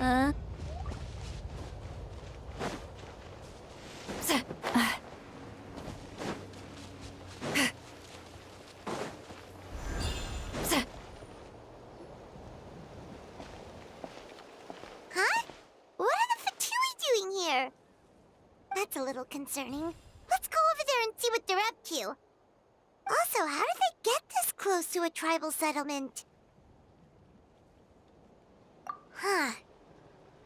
Huh? What are the Fatui doing here? That's a little concerning. Let's go over there and see what they're up to. Also, how did they get this close to a tribal settlement? Huh.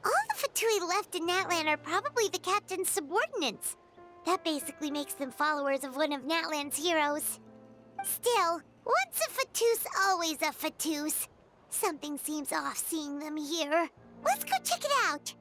All the Fatui left in Natlan are probably the captain's subordinates. That basically makes them followers of one of Natlan's heroes. Still, once a Fatus, always a Fatus. Something seems off seeing them here. Let's go check it out.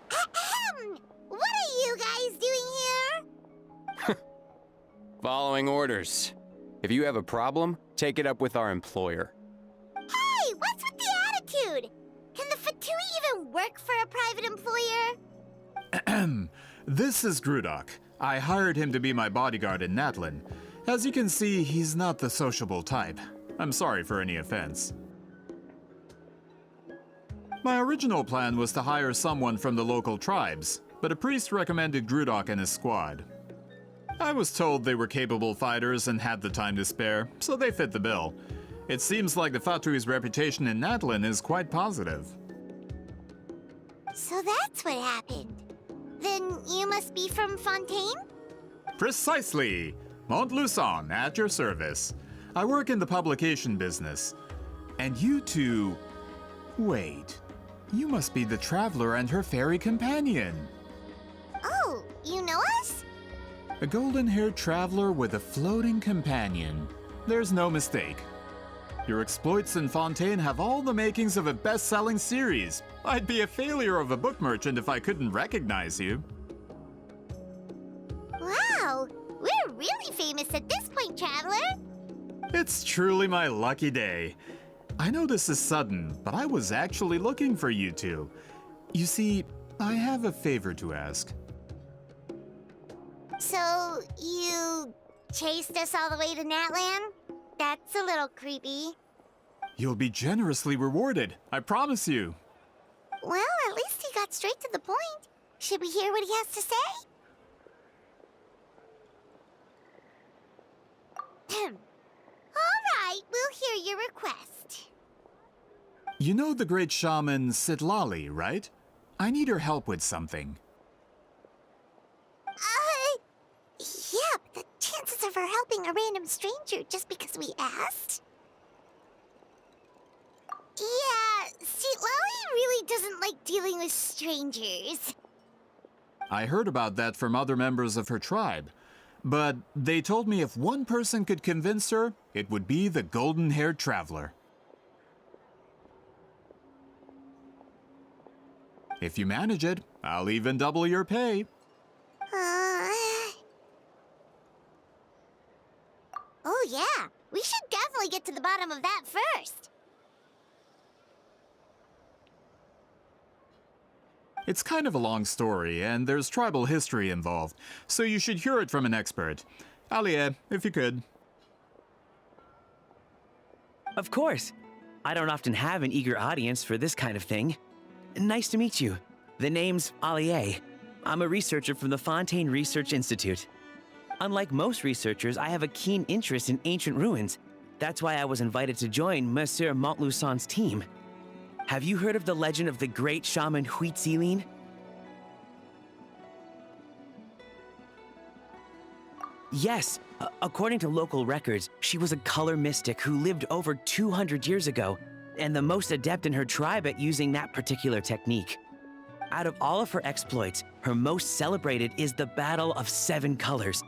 Ahem! What are you guys doing here? Following orders. If you have a problem, take it up with our employer. Hey, what's with the attitude? Can the Fatui even work for a private employer? This is Grudok. I hired him to be my bodyguard in Natlan. As you can see, he's not the sociable type. I'm sorry for any offense. My original plan was to hire someone from the local tribes, but a priest recommended Grudok and his squad. I was told they were capable fighters and had the time to spare, so they fit the bill. It seems like the Fatui's reputation in Natlan is quite positive. So that's what happened. Then you must be from Fontaine? Precisely! Montluçon, at your service. I work in the publication business. And you two... Wait. You must be the traveler and her fairy companion. Oh, you know us? A golden-haired traveler with a floating companion. There's no mistake. Your exploits in Fontaine have all the makings of a best-selling series. I'd be a failure of a book merchant if I couldn't recognize you. Wow, we're really famous at this point, Traveler. It's truly my lucky day. I know this is sudden, but I was actually looking for you two. You see, I have a favor to ask. So, you chased us all the way to Natlan? That's a little creepy. You'll be generously rewarded, I promise you. Well, at least he got straight to the point. Should we hear what he has to say? All right, we'll hear your request. You know the great shaman Sitlali, right? I need her help with something. Yeah, but the chances of her helping a random stranger just because we asked? Yeah, see, Lolly really doesn't like dealing with strangers. I heard about that from other members of her tribe. But they told me if one person could convince her, it would be the golden-haired traveler. If you manage it, I'll even double your pay. Oh yeah, we should definitely get to the bottom of that first. It's kind of a long story, and there's tribal history involved, so you should hear it from an expert. Alie, if you could. Of course. I don't often have an eager audience for this kind of thing. Nice to meet you. The name's Alie. I'm a researcher from the Fontaine Research Institute. Unlike most researchers, I have a keen interest in ancient ruins. That's why I was invited to join Monsieur Montluçon's team. Have you heard of the legend of the great shaman Huitzilin? Yes, according to local records, she was a color mystic who lived over 200 years ago, and the most adept in her tribe at using that particular technique. Out of all of her exploits, her most celebrated is the Battle of Seven Colors.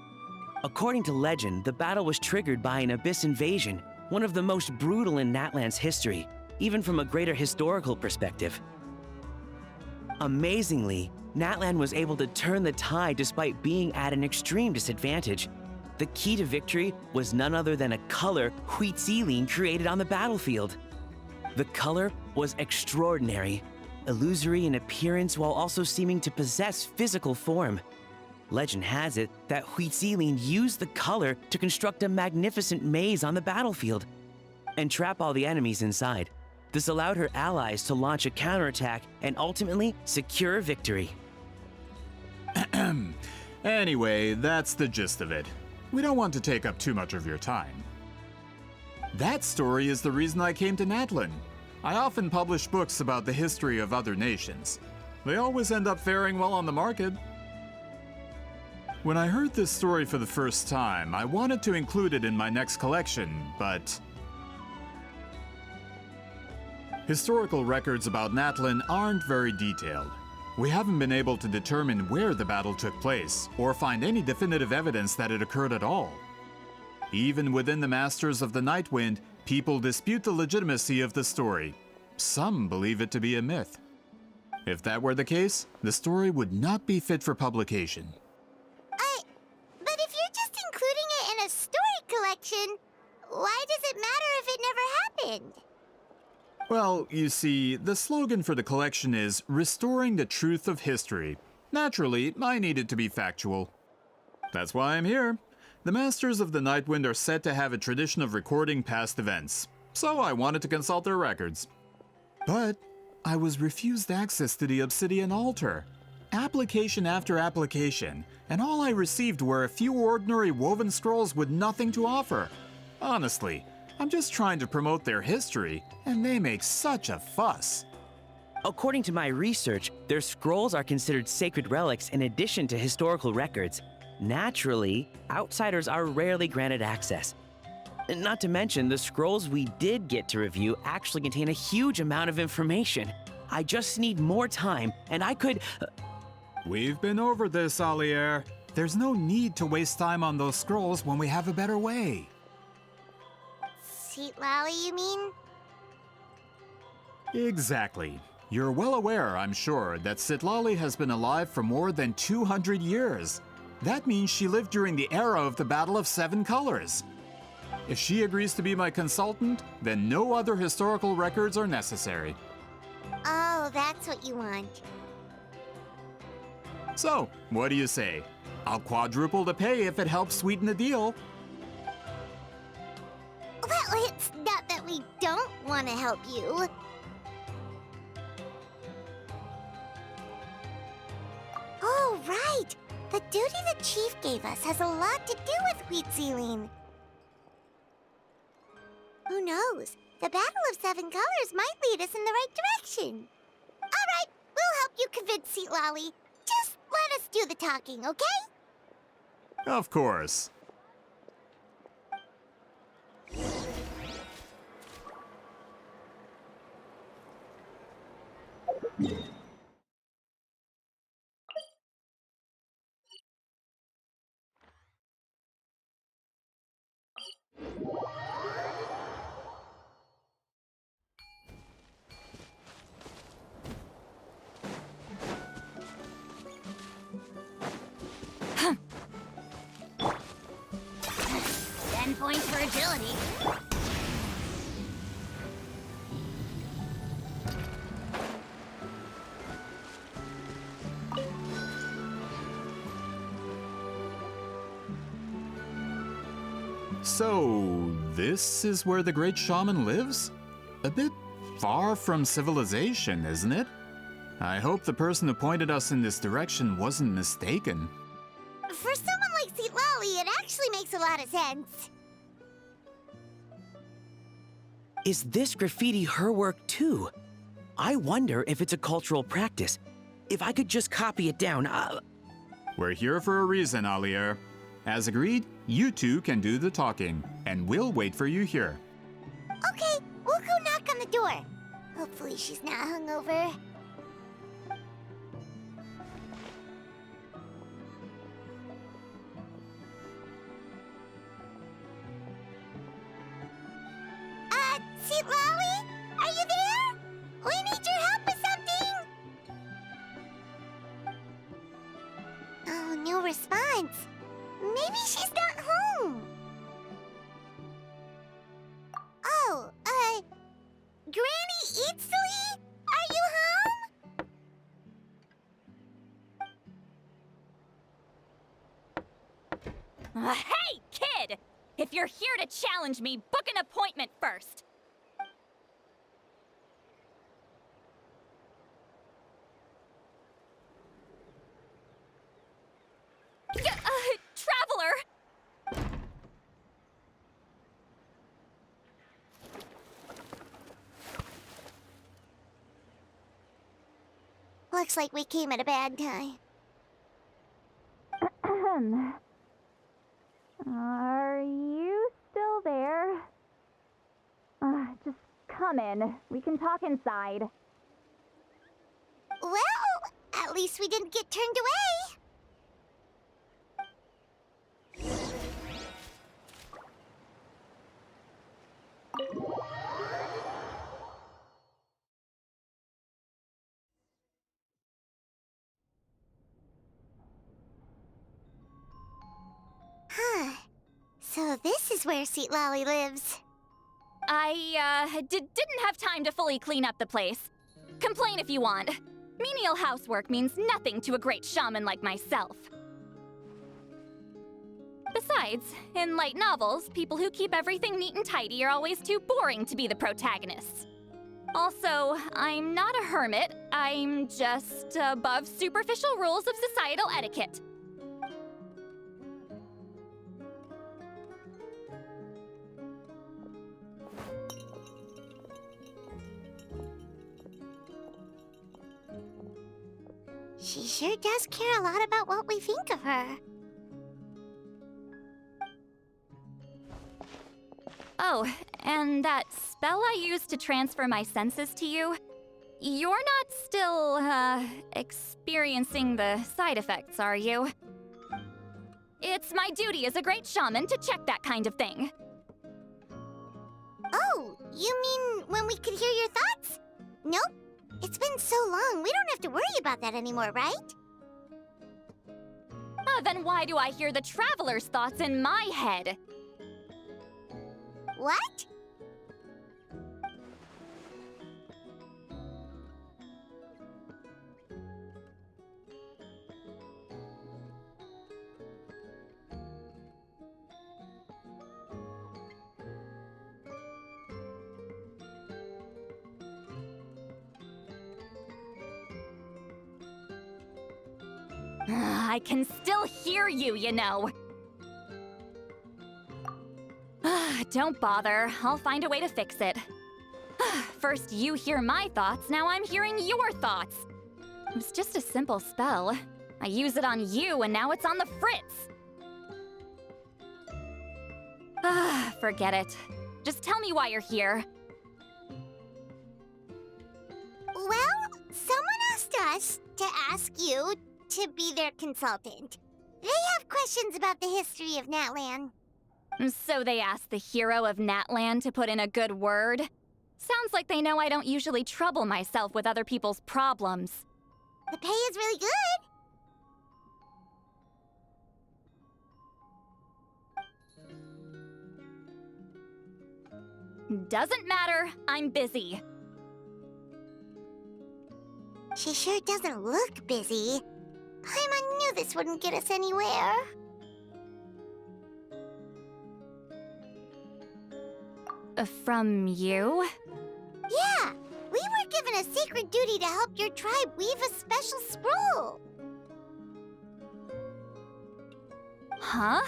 According to legend, the battle was triggered by an abyss invasion, one of the most brutal in Natlan's history, even from a greater historical perspective. Amazingly, Natlan was able to turn the tide despite being at an extreme disadvantage. The key to victory was none other than a color Huitzilin created on the battlefield. The color was extraordinary. illusory in appearance while also seeming to possess physical form. Legend has it that Huitzilin used the color to construct a magnificent maze on the battlefield and trap all the enemies inside. This allowed her allies to launch a counterattack and ultimately secure victory. Anyway, that's the gist of it. We don't want to take up too much of your time. That story is the reason I came to Natlan. I often publish books about the history of other nations. They always end up faring well on the market. When I heard this story for the first time, I wanted to include it in my next collection, but historical records about Natlan aren't very detailed. We haven't been able to determine where the battle took place, or find any definitive evidence that it occurred at all. Even within the Masters of the Nightwind, people dispute the legitimacy of the story. Some believe it to be a myth. If that were the case, the story would not be fit for publication. But if you're just including it in a story collection, why does it matter if it never happened? Well, you see, the slogan for the collection is Restoring the Truth of History. Naturally, I need it to be factual. That's why I'm here. The Masters of the Nightwind are said to have a tradition of recording past events, so I wanted to consult their records. But I was refused access to the Obsidian Altar. Application after application, and all I received were a few ordinary woven scrolls with nothing to offer. Honestly, I'm just trying to promote their history, and they make such a fuss. According to my research, their scrolls are considered sacred relics in addition to historical records. Naturally, outsiders are rarely granted access. Not to mention, the scrolls we did get to review actually contain a huge amount of information. I just need more time, and I could... We've been over this, Alier. There's no need to waste time on those scrolls when we have a better way. Lally, you mean? Exactly. You're well aware, I'm sure, that Sitlali has been alive for more than 200 years. That means she lived during the era of the Battle of Seven Colors. If she agrees to be my consultant, then no other historical records are necessary. Oh, that's what you want. So, what do you say? I'll quadruple the pay if it helps sweeten the deal. Well, it's not that we don't want to help you. Oh, right! The duty the chief gave us has a lot to do with Huitzilin. Who knows? The Battle of Seven Colors might lead us in the right direction. All right, we'll help you convince Lally. Just let us do the talking, okay? Of course. Points for agility. So, this is where the great shaman lives? A bit far from civilization, isn't it? I hope the person who pointed us in this direction wasn't mistaken. For someone like Lally, it actually makes a lot of sense. Is this graffiti her work too? I wonder if it's a cultural practice. If I could just copy it down, We're here for a reason, Alier. As agreed, you two can do the talking, and we'll wait for you here. Okay, we'll go knock on the door. Hopefully she's not hungover. Lally? Are you there? We need your help with something! Oh, no response. Maybe she's not home. Oh, Granny Eatsley? Are you home? Hey, kid! If you're here to challenge me, book an appointment first. Traveler! Looks like we came at a bad time. Are you still there? Just come in. We can talk inside. Well, at least we didn't get turned away. Huh. So this is where Seat Lolly lives. I, didn't have time to fully clean up the place. Complain if you want. Menial housework means nothing to a great shaman like myself. Besides, in light novels, people who keep everything neat and tidy are always too boring to be the protagonists. Also, I'm not a hermit. I'm just above superficial rules of societal etiquette. She sure does care a lot about what we think of her. Oh, and that spell I used to transfer my senses to you, you're not still, experiencing the side effects, are you? It's my duty as a great shaman to check that kind of thing. Oh, you mean when we could hear your thoughts? Nope. It's been so long, we don't have to worry about that anymore, right? Then why do I hear the traveler's thoughts in my head? What? I can still hear you, you know. Don't bother. I'll find a way to fix it. First you hear my thoughts, now I'm hearing your thoughts. It was just a simple spell. I use it on you, and now it's on the fritz. Forget it. Just tell me why you're here. Well, someone asked us to ask you to be their consultant. They have questions about the history of Natlan. So they asked the hero of Natlan to put in a good word? Sounds like they know I don't usually trouble myself with other people's problems. The pay is really good. Doesn't matter, I'm busy. She sure doesn't look busy. Paimon knew this wouldn't get us anywhere. From you? Yeah, we were given a sacred duty to help your tribe weave a special scroll. Huh?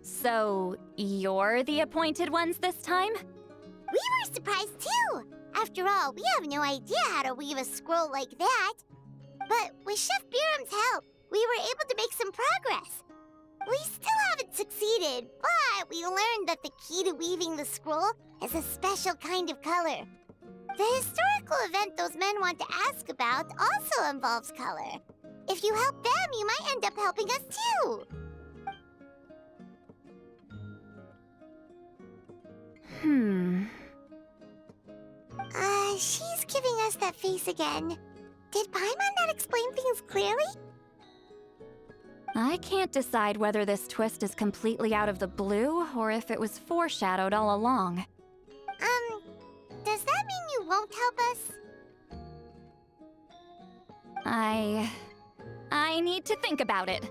So, you're the appointed ones this time? We were surprised too. After all, we have no idea how to weave a scroll like that. But with Chef Biram's help, we were able to make some progress. We still haven't succeeded, but we learned that the key to weaving the scroll is a special kind of color. The historical event those men want to ask about also involves color. If you help them, you might end up helping us too. She's giving us that face again. Did Paimon not explain things clearly? I can't decide whether this twist is completely out of the blue or if it was foreshadowed all along. Does that mean you won't help us? I need to think about it.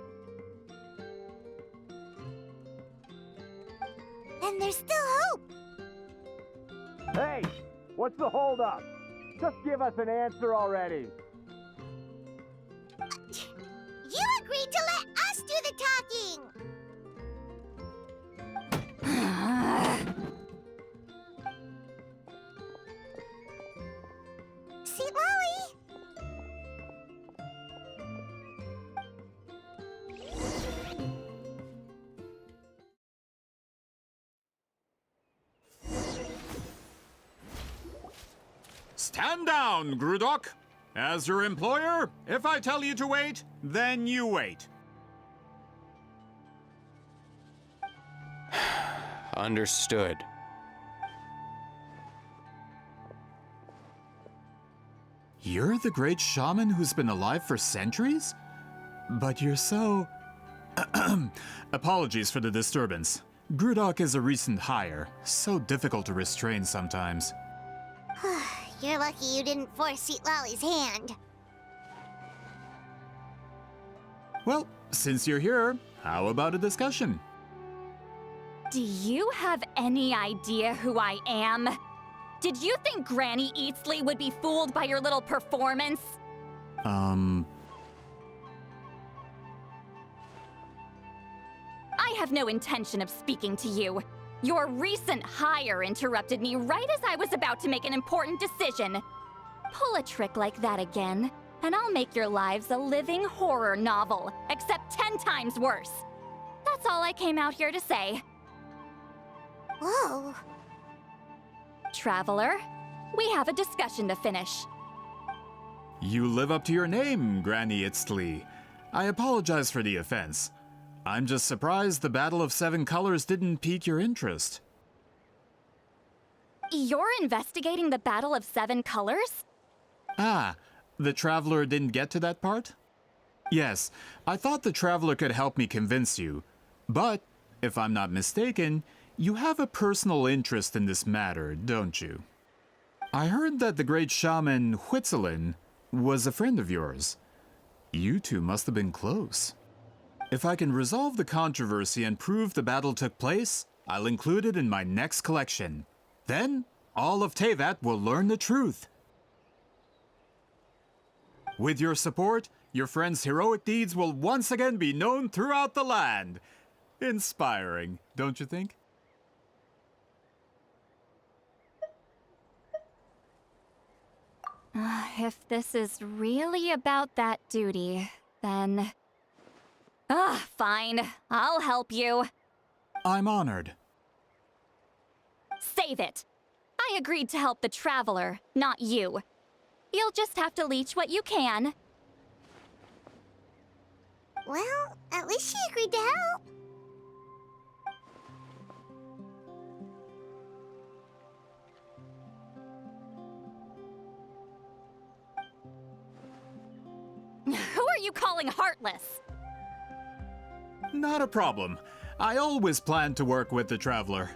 then there's still hope. Hey, what's the holdup? Just give us an answer already. You agreed to let us do the talking! Sweet Lolly! Stand down, Grudok. As your employer, if I tell you to wait, then you wait. Understood. You're the great shaman who's been alive for centuries? But you're so... Apologies for the disturbance. Grudok is a recent hire, so difficult to restrain sometimes. You're lucky you didn't force Sweet Lolly's hand. Well, since you're here, how about a discussion? Do you have any idea who I am? Did you think Granny Eatsley would be fooled by your little performance? I have no intention of speaking to you. Your recent hire interrupted me right as I was about to make an important decision. Pull a trick like that again, and I'll make your lives a living horror novel, except 10 times worse. That's all I came out here to say. Whoa. Traveler, we have a discussion to finish. You live up to your name, Granny Itztli. I apologize for the offense. I'm just surprised the Battle of Seven Colors didn't pique your interest. You're investigating the Battle of Seven Colors? Ah, the Traveler didn't get to that part? Yes, I thought the Traveler could help me convince you. But, if I'm not mistaken, you have a personal interest in this matter, don't you? I heard that the great shaman Huitzilin was a friend of yours. You two must have been close. If I can resolve the controversy and prove the battle took place, I'll include it in my next collection. Then, all of Teyvat will learn the truth. With your support, your friend's heroic deeds will once again be known throughout the land. Inspiring, don't you think? If this is really about that duty, then... fine. I'll help you. I'm honored. Save it. I agreed to help the Traveler, not you. You'll just have to leech what you can. Well, at least she agreed to help. Who are you calling heartless? Not a problem. I always planned to work with the Traveler.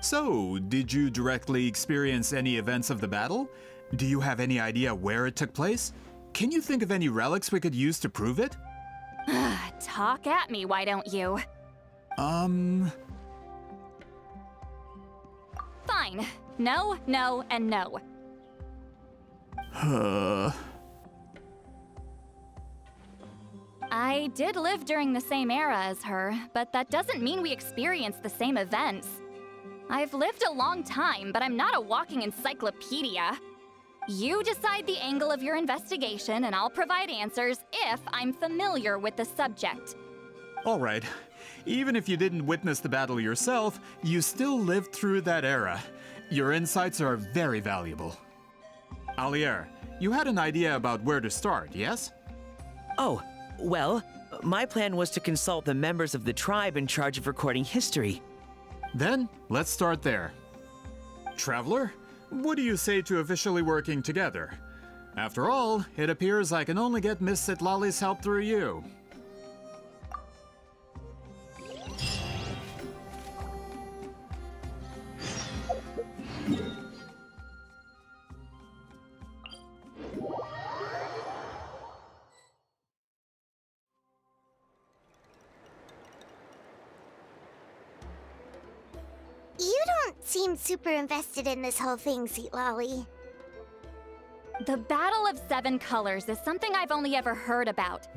So, did you directly experience any events of the battle? Do you have any idea where it took place? Can you think of any relics we could use to prove it? Talk at me, why don't you? Fine. No, no, and no. I did live during the same era as her, but that doesn't mean we experienced the same events. I've lived a long time, but I'm not a walking encyclopedia. You decide the angle of your investigation, and I'll provide answers if I'm familiar with the subject. All right. Even if you didn't witness the battle yourself, you still lived through that era. Your insights are very valuable. Alier, you had an idea about where to start, yes? Oh, well, my plan was to consult the members of the tribe in charge of recording history. Then, let's start there. Traveler, what do you say to officially working together? After all, it appears I can only get Miss Sitlali's help through you. seem super invested in this whole thing, Sweet Lolly. The Battle of Seven Colors is something I've only ever heard about.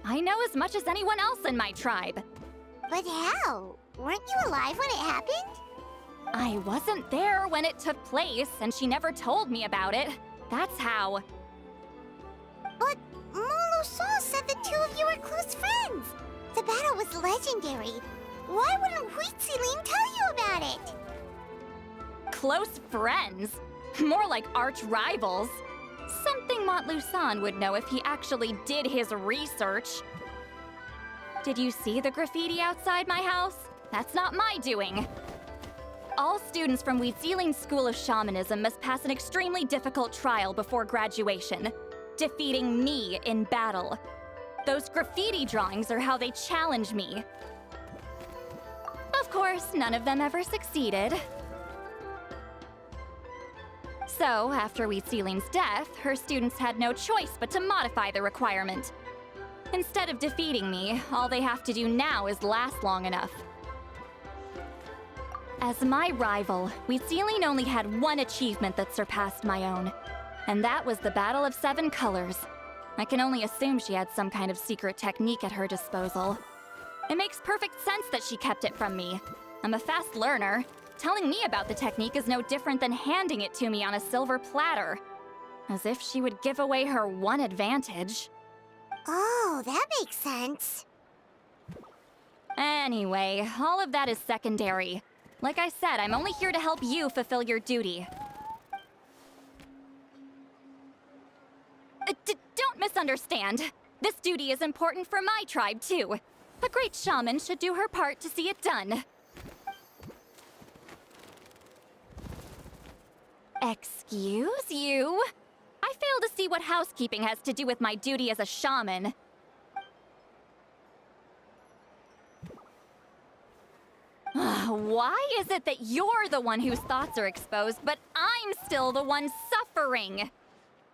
I know as much as anyone else in my tribe. But how? Weren't you alive when it happened? I wasn't there when it took place, and she never told me about it. That's how. But Molo Saw said the two of you were close friends. The battle was legendary. Why wouldn't Huitziling tell you about it? Close friends? More like arch rivals. Something Montluçon would know if he actually did his research. Did you see the graffiti outside my house? That's not my doing. All students from Huitziling's School of Shamanism must pass an extremely difficult trial before graduation, defeating me in battle. Those graffiti drawings are how they challenge me. Of course, none of them ever succeeded. So, after Huitziling's death, her students had no choice but to modify the requirement. Instead of defeating me, all they have to do now is last long enough. As my rival, Huitziling only had one achievement that surpassed my own, and that was the Battle of Seven Colors. I can only assume she had some kind of secret technique at her disposal. It makes perfect sense that she kept it from me. I'm a fast learner. Telling me about the technique is no different than handing it to me on a silver platter. As if she would give away her one advantage. Oh, that makes sense. Anyway, all of that is secondary. Like I said, I'm only here to help you fulfill your duty. Don't misunderstand. This duty is important for my tribe, too. A great shaman should do her part to see it done. Excuse you? I fail to see what housekeeping has to do with my duty as a shaman. Why is it that you're the one whose thoughts are exposed, but I'm still the one suffering?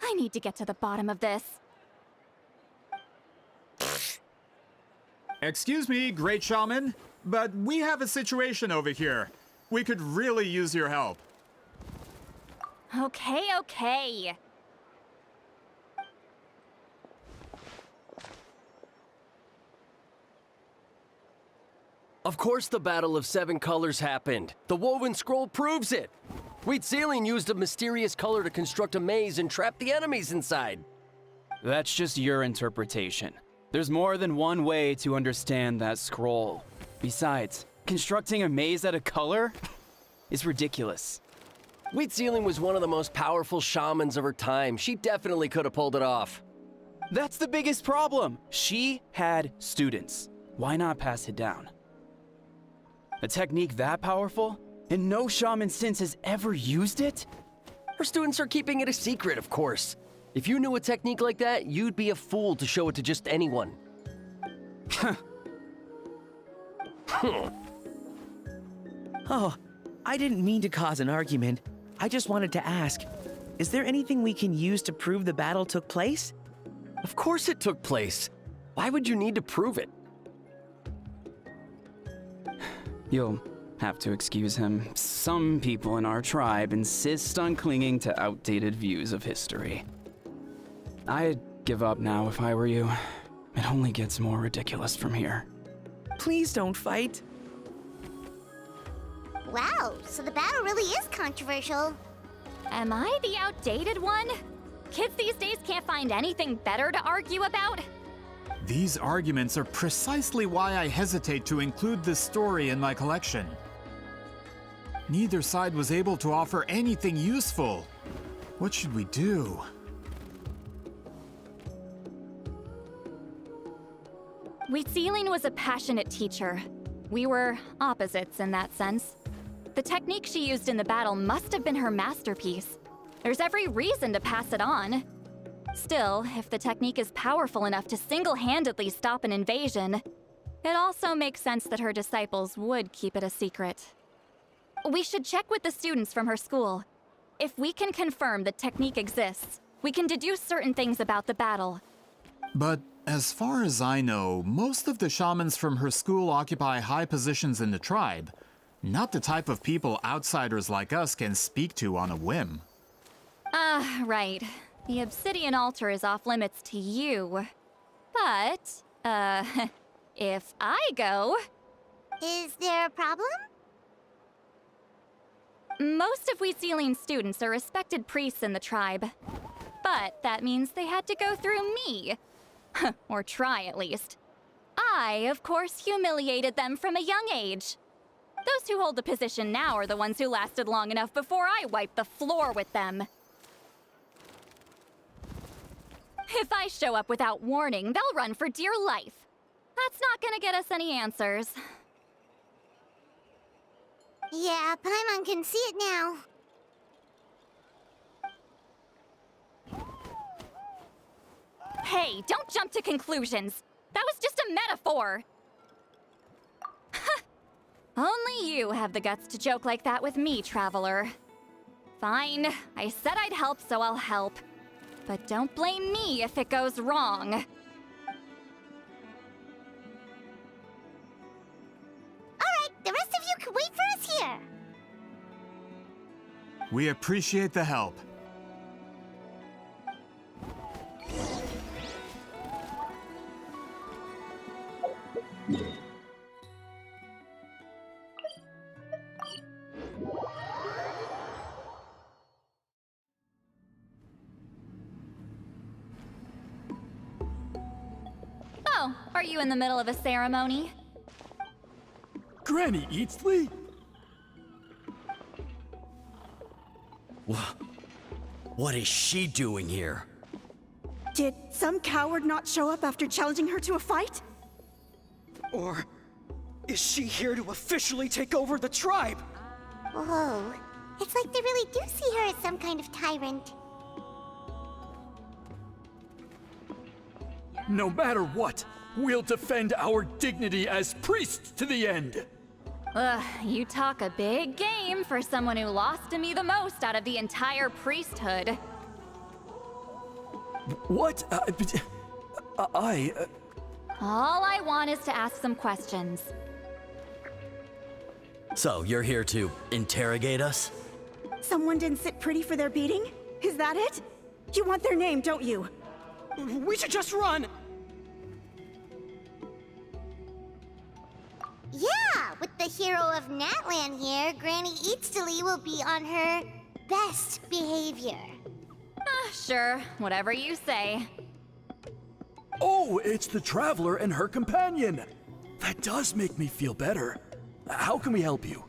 I need to get to the bottom of this. Excuse me, Great Shaman, but we have a situation over here. We could really use your help. Okay. Of course the Battle of Seven Colors happened. The woven scroll proves it. Huitziling used a mysterious color to construct a maze and trap the enemies inside. That's just your interpretation. There's more than one way to understand that scroll. Besides, constructing a maze out of color is ridiculous. Huitziling was one of the most powerful shamans of her time. She definitely could have pulled it off. That's the biggest problem. She had students. Why not pass it down? A technique that powerful? And no shaman since has ever used it? Her students are keeping it a secret, of course. If you knew a technique like that, you'd be a fool to show it to just anyone. Oh, I didn't mean to cause an argument. I just wanted to ask, is there anything we can use to prove the battle took place? Of course it took place. Why would you need to prove it? You'll have to excuse him. Some people in our tribe insist on clinging to outdated views of history. I'd give up now if I were you. It only gets more ridiculous from here. Please don't fight. Wow, so the battle really is controversial. Am I the outdated one? Kids these days can't find anything better to argue about? These arguments are precisely why I hesitate to include this story in my collection. Neither side was able to offer anything useful. What should we do? Huitziling was a passionate teacher. We were opposites in that sense. The technique she used in the battle must have been her masterpiece. There's every reason to pass it on. Still, if the technique is powerful enough to single-handedly stop an invasion, it also makes sense that her disciples would keep it a secret. We should check with the students from her school. If we can confirm the technique exists, we can deduce certain things about the battle. But as far as I know, most of the shamans from her school occupy high positions in the tribe. Not the type of people outsiders like us can speak to on a whim. Right. The obsidian altar is off limits to you. But, if I go, Is there a problem? most of Wheatsealing students are respected priests in the tribe. But that means they had to go through me. Or try, at least. I, of course, humiliated them from a young age. Those who hold the position now are the ones who lasted long enough before I wiped the floor with them. If I show up without warning, they'll run for dear life. That's not gonna get us any answers. Yeah, Paimon can see it now. Hey, don't jump to conclusions. That was just a metaphor. Only you have the guts to joke like that with me, Traveler. Fine, I said I'd help, so I'll help. But don't blame me if it goes wrong. Alright, the rest of you can wait for us here. We appreciate the help. Oh, are you in the middle of a ceremony? Granny Eatsley? What is she doing here? Did some coward not show up after challenging her to a fight? Or is she here to officially take over the tribe? Whoa. It's like they really do see her as some kind of tyrant. No matter what, we'll defend our dignity as priests to the end. Ugh, you talk a big game for someone who lost to me the most out of the entire priesthood. What? All I want is to ask some questions. So, you're here to interrogate us? Someone didn't sit pretty for their beating? Is that it? You want their name, don't you? We should just run! Yeah, with the hero of Natlan here, Granny Eatsley will be on her best behavior. Sure, whatever you say. Oh, it's the Traveler and her companion! That does make me feel better. How can we help you?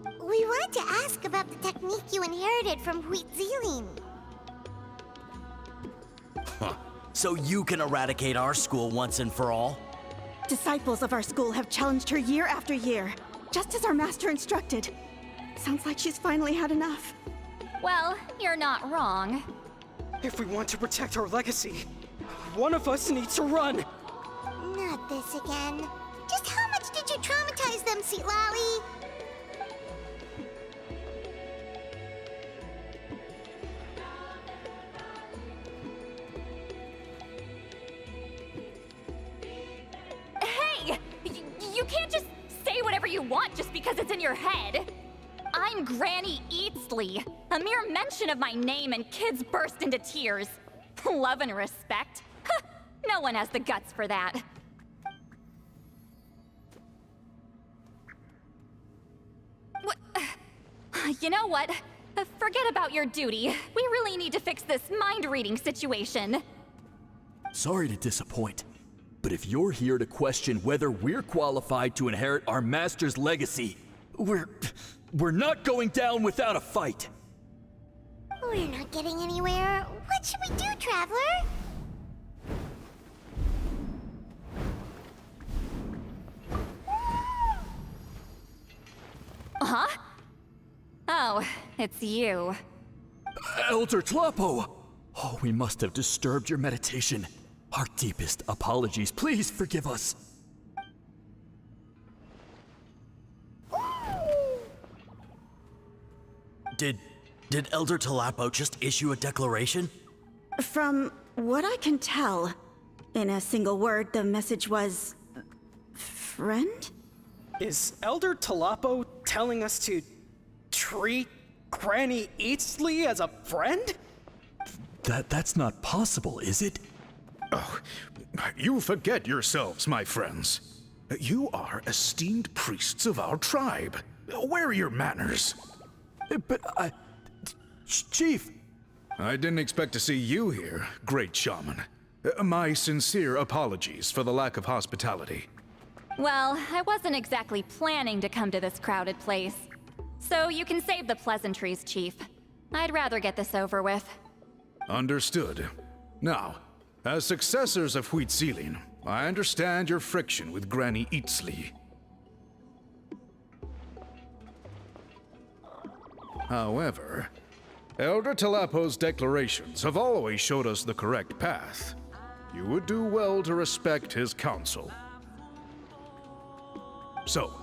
We wanted to ask about the technique you inherited from Wheatsealing. So you can eradicate our school once and for all? Disciples of our school have challenged her year after year, just as our master instructed. Sounds like she's finally had enough. Well, you're not wrong. If we want to protect our legacy, one of us needs to run! Not this again. Just how much did you traumatize them, Sweet Lolly? Hey! You can't just say whatever you want just because it's in your head. I'm Granny Eatsley. A mere mention of my name and kids burst into tears. Love and respect? No one has the guts for that. You know what? Forget about your duty. We really need to fix this mind-reading situation. Sorry to disappoint, but if you're here to question whether we're qualified to inherit our master's legacy, we're not going down without a fight. We're not getting anywhere. What should we do, Traveler? Huh? Oh, it's you. Elder Tlapo! Oh, we must have disturbed your meditation. Our deepest apologies. Please forgive us. Did Elder Tlapo just issue a declaration? From what I can tell, in a single word, the message was... friend? Is Elder Talapo telling us to treat Granny Eatsley as a friend? That's not possible, is it? Oh, you forget yourselves, my friends. You are esteemed priests of our tribe. Where are your manners? But Chief! I didn't expect to see you here, great shaman. My sincere apologies for the lack of hospitality. Well, I wasn't exactly planning to come to this crowded place. So you can save the pleasantries, Chief. I'd rather get this over with. Understood. Now, as successors of Huitzilin, I understand your friction with Granny Eatsley. However, Elder Talapo's declarations have always showed us the correct path. You would do well to respect his counsel. So,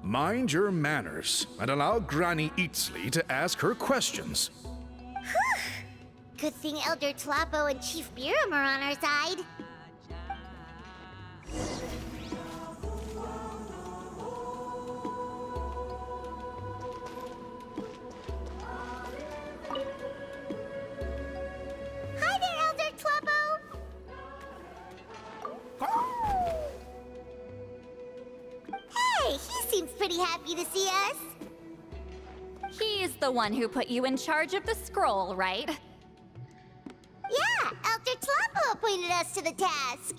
mind your manners and allow Granny Eatsley to ask her questions. Good thing Elder Talapo and Chief Biram are on our side. Hi there, Elder Talapo! Hey, he seems pretty happy to see us. He's the one who put you in charge of the scroll, right? Yeah, Elder Talapo appointed us to the task.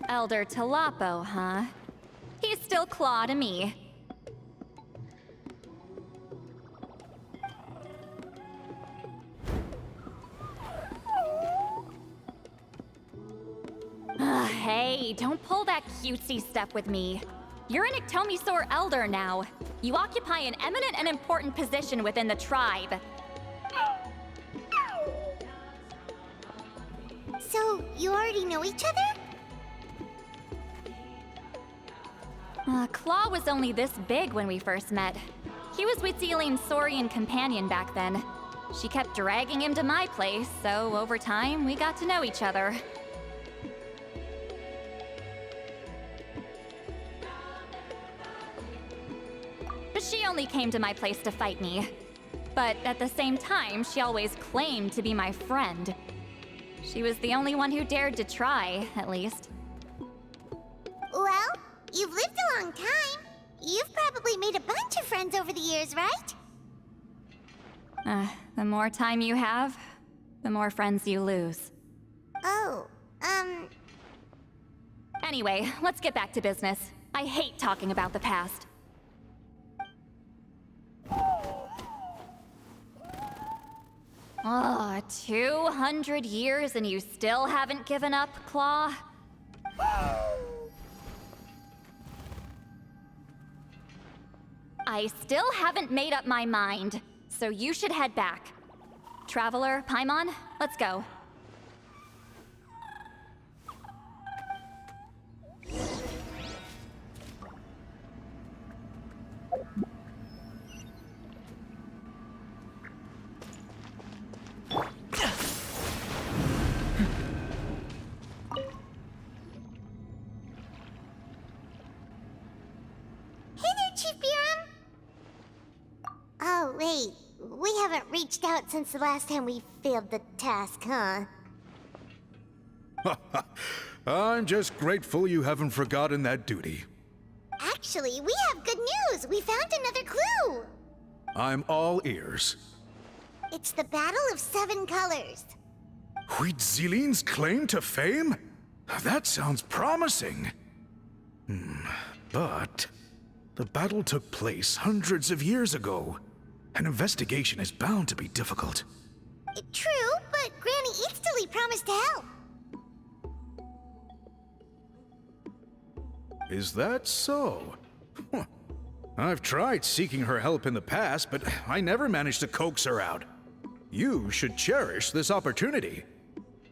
Elder Talapo, huh? He's still Claw to me. Hey, don't pull that cutesy stuff with me. You're an Iktomisaur Elder now. You occupy an eminent and important position within the tribe. So, you already know each other? Claw was only this big when we first met. He was with Zealin's Saurian companion back then. She kept dragging him to my place, so over time, we got to know each other. She only came to my place to fight me. But at the same time, she always claimed to be my friend. She was the only one who dared to try, at least. Well, you've lived a long time. You've probably made a bunch of friends over the years, right? The more time you have, the more friends you lose. Oh, Anyway, let's get back to business. I hate talking about the past. 200 years and you still haven't given up, Claw? I still haven't made up my mind, so you should head back. Traveler, Paimon, let's go. Oh, wait. We haven't reached out since the last time we failed the task, huh? I'm just grateful you haven't forgotten that duty. Actually, we have good news! We found another clue! I'm all ears. It's the Battle of 7 Colors. Huitzilin's claim to fame? That sounds promising. But the battle took place hundreds of years ago. An investigation is bound to be difficult. True, but Granny Eatsley promised to help. Is that so? I've tried seeking her help in the past, but I never managed to coax her out. You should cherish this opportunity.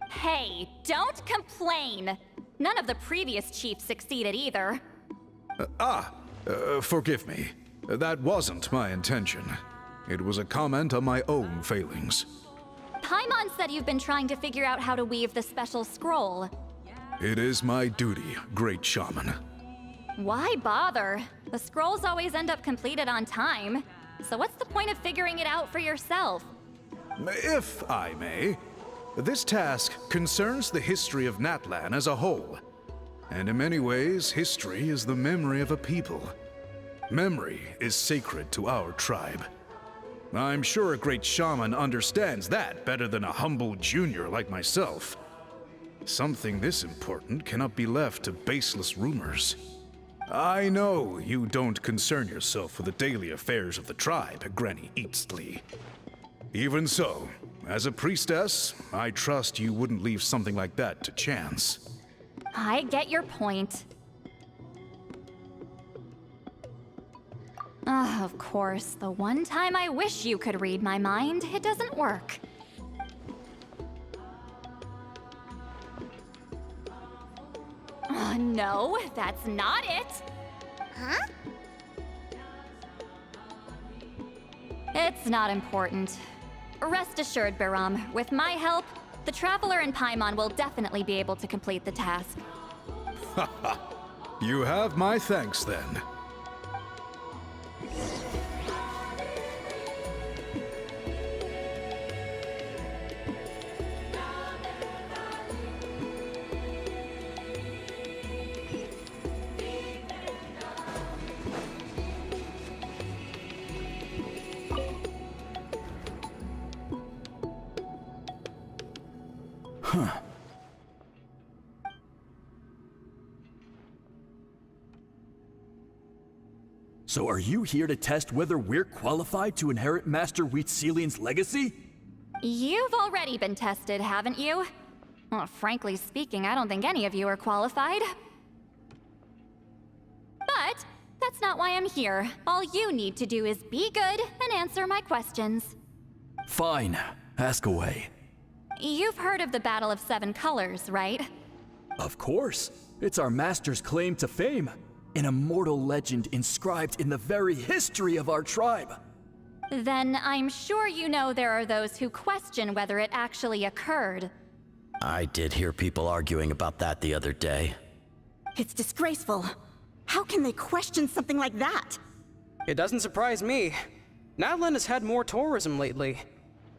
Hey, don't complain! None of the previous chiefs succeeded either. Forgive me. That wasn't my intention. It was a comment on my own failings. Paimon said you've been trying to figure out how to weave the special scroll. It is my duty, great shaman. Why bother? The scrolls always end up completed on time. So what's the point of figuring it out for yourself? If I may, this task concerns the history of Natlan as a whole. And in many ways, history is the memory of a people. Memory is sacred to our tribe. I'm sure a great shaman understands that better than a humble junior like myself. Something this important cannot be left to baseless rumors. I know you don't concern yourself with the daily affairs of the tribe, Granny Eatsley. Even so, as a priestess, I trust you wouldn't leave something like that to chance. I get your point. Of course, the one time I wish you could read my mind, it doesn't work. No, that's not it. Huh? It's not important. Rest assured, Biram, with my help, the Traveler and Paimon will definitely be able to complete the task. You have my thanks then. So are you here to test whether we're qualified to inherit Master Wheatselian's legacy? You've already been tested, haven't you? Well, frankly speaking, I don't think any of you are qualified. But that's not why I'm here. All you need to do is be good and answer my questions. Fine. Ask away. You've heard of the Battle of Seven Colors, right? Of course. It's our master's claim to fame. An immortal legend inscribed in the very history of our tribe. Then I'm sure you know there are those who question whether it actually occurred. I did hear people arguing about that the other day. It's disgraceful. How can they question something like that? It doesn't surprise me. Natlan has had more tourism lately.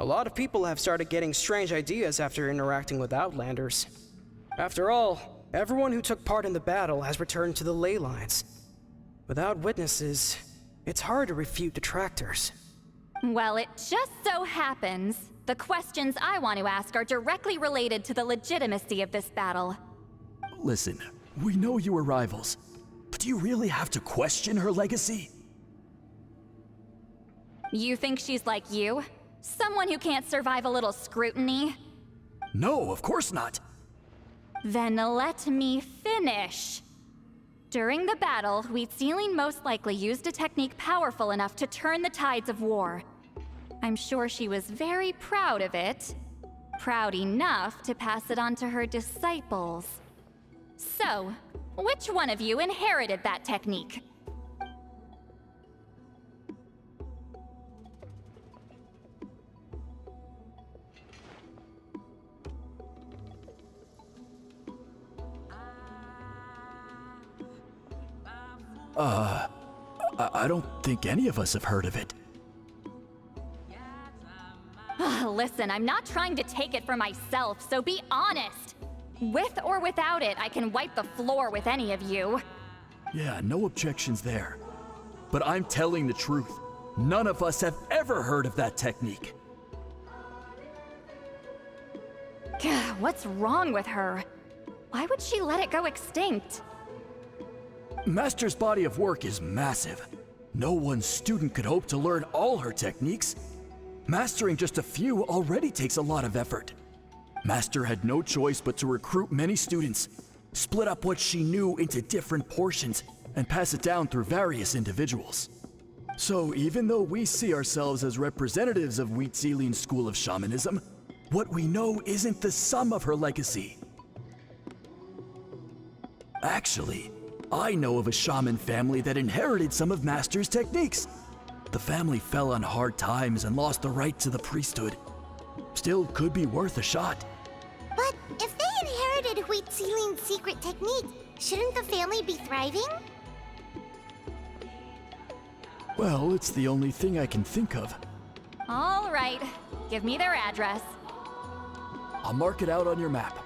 A lot of people have started getting strange ideas after interacting with Outlanders. After all, everyone who took part in the battle has returned to the ley lines. Without witnesses, it's hard to refute detractors. Well, it just so happens the questions I want to ask are directly related to the legitimacy of this battle. Listen, we know you were rivals, but do you really have to question her legacy? You think she's like you? Someone who can't survive a little scrutiny? No, of course not. Then let me finish. During the battle, Wheatselian most likely used a technique powerful enough to turn the tides of war. I'm sure she was very proud of it. Proud enough to pass it on to her disciples. So, which one of you inherited that technique? I don't think any of us have heard of it. Listen, I'm not trying to take it for myself, so be honest. With or without it, I can wipe the floor with any of you. Yeah, no objections there. But I'm telling the truth. None of us have ever heard of that technique. What's wrong with her? Why would she let it go extinct? Master's body of work is massive. No one student could hope to learn all her techniques. Mastering just a few already takes a lot of effort. Master had no choice but to recruit many students, split up what she knew into different portions, and pass it down through various individuals. So even though we see ourselves as representatives of Wheatselian's school of shamanism, what we know isn't the sum of her legacy. Actually, I know of a shaman family that inherited some of Master's techniques. The family fell on hard times and lost the right to the priesthood. Still could be worth a shot. But if they inherited Wheatselian's secret technique, shouldn't the family be thriving? Well, it's the only thing I can think of. All right, give me their address. I'll mark it out on your map.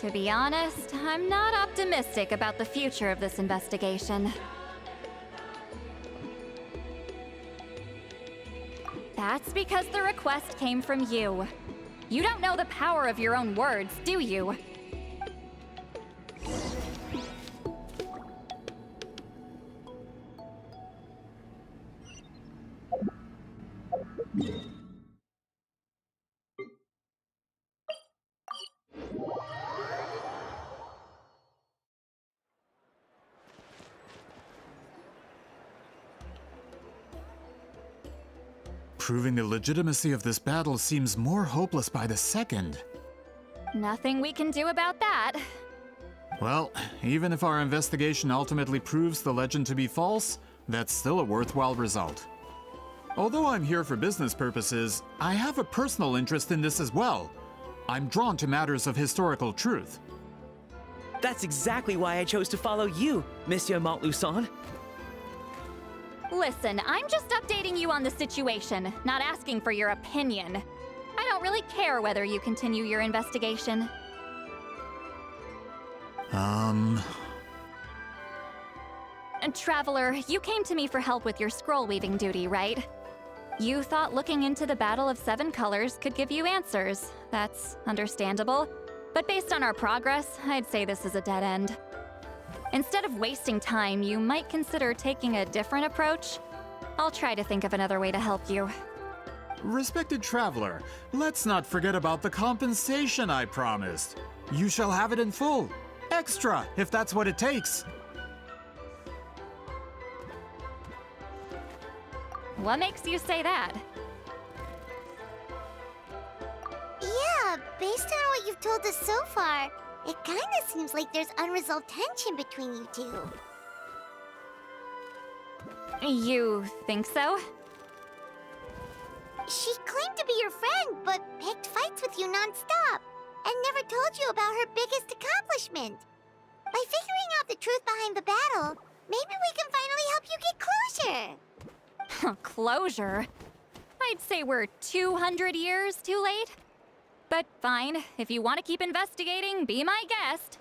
To be honest, I'm not optimistic about the future of this investigation. That's because the request came from you. You don't know the power of your own words, do you? Proving the legitimacy of this battle seems more hopeless by the second. Nothing we can do about that. Well, even if our investigation ultimately proves the legend to be false, that's still a worthwhile result. Although I'm here for business purposes, I have a personal interest in this as well. I'm drawn to matters of historical truth. That's exactly why I chose to follow you, Monsieur Montluçon. Listen, I'm just updating you on the situation, not asking for your opinion. I don't really care whether you continue your investigation. And Traveler, you came to me for help with your scroll weaving duty, right? You thought looking into the Battle of Seven Colors could give you answers. That's understandable. But based on our progress, I'd say this is a dead end. Instead of wasting time, you might consider taking a different approach. I'll try to think of another way to help you. respected traveler, let's not forget about the compensation I promised. You shall have it in full. Extra, if that's what it takes. What makes you say that? Yeah, based on what you've told us so far, it kinda seems like there's unresolved tension between you two. You think so? She claimed to be your friend, but picked fights with you non-stop, and never told you about her biggest accomplishment. By figuring out the truth behind the battle, maybe we can finally help you get closure. Closure? I'd say we're 200 years too late. But fine, if you want to keep investigating, be my guest.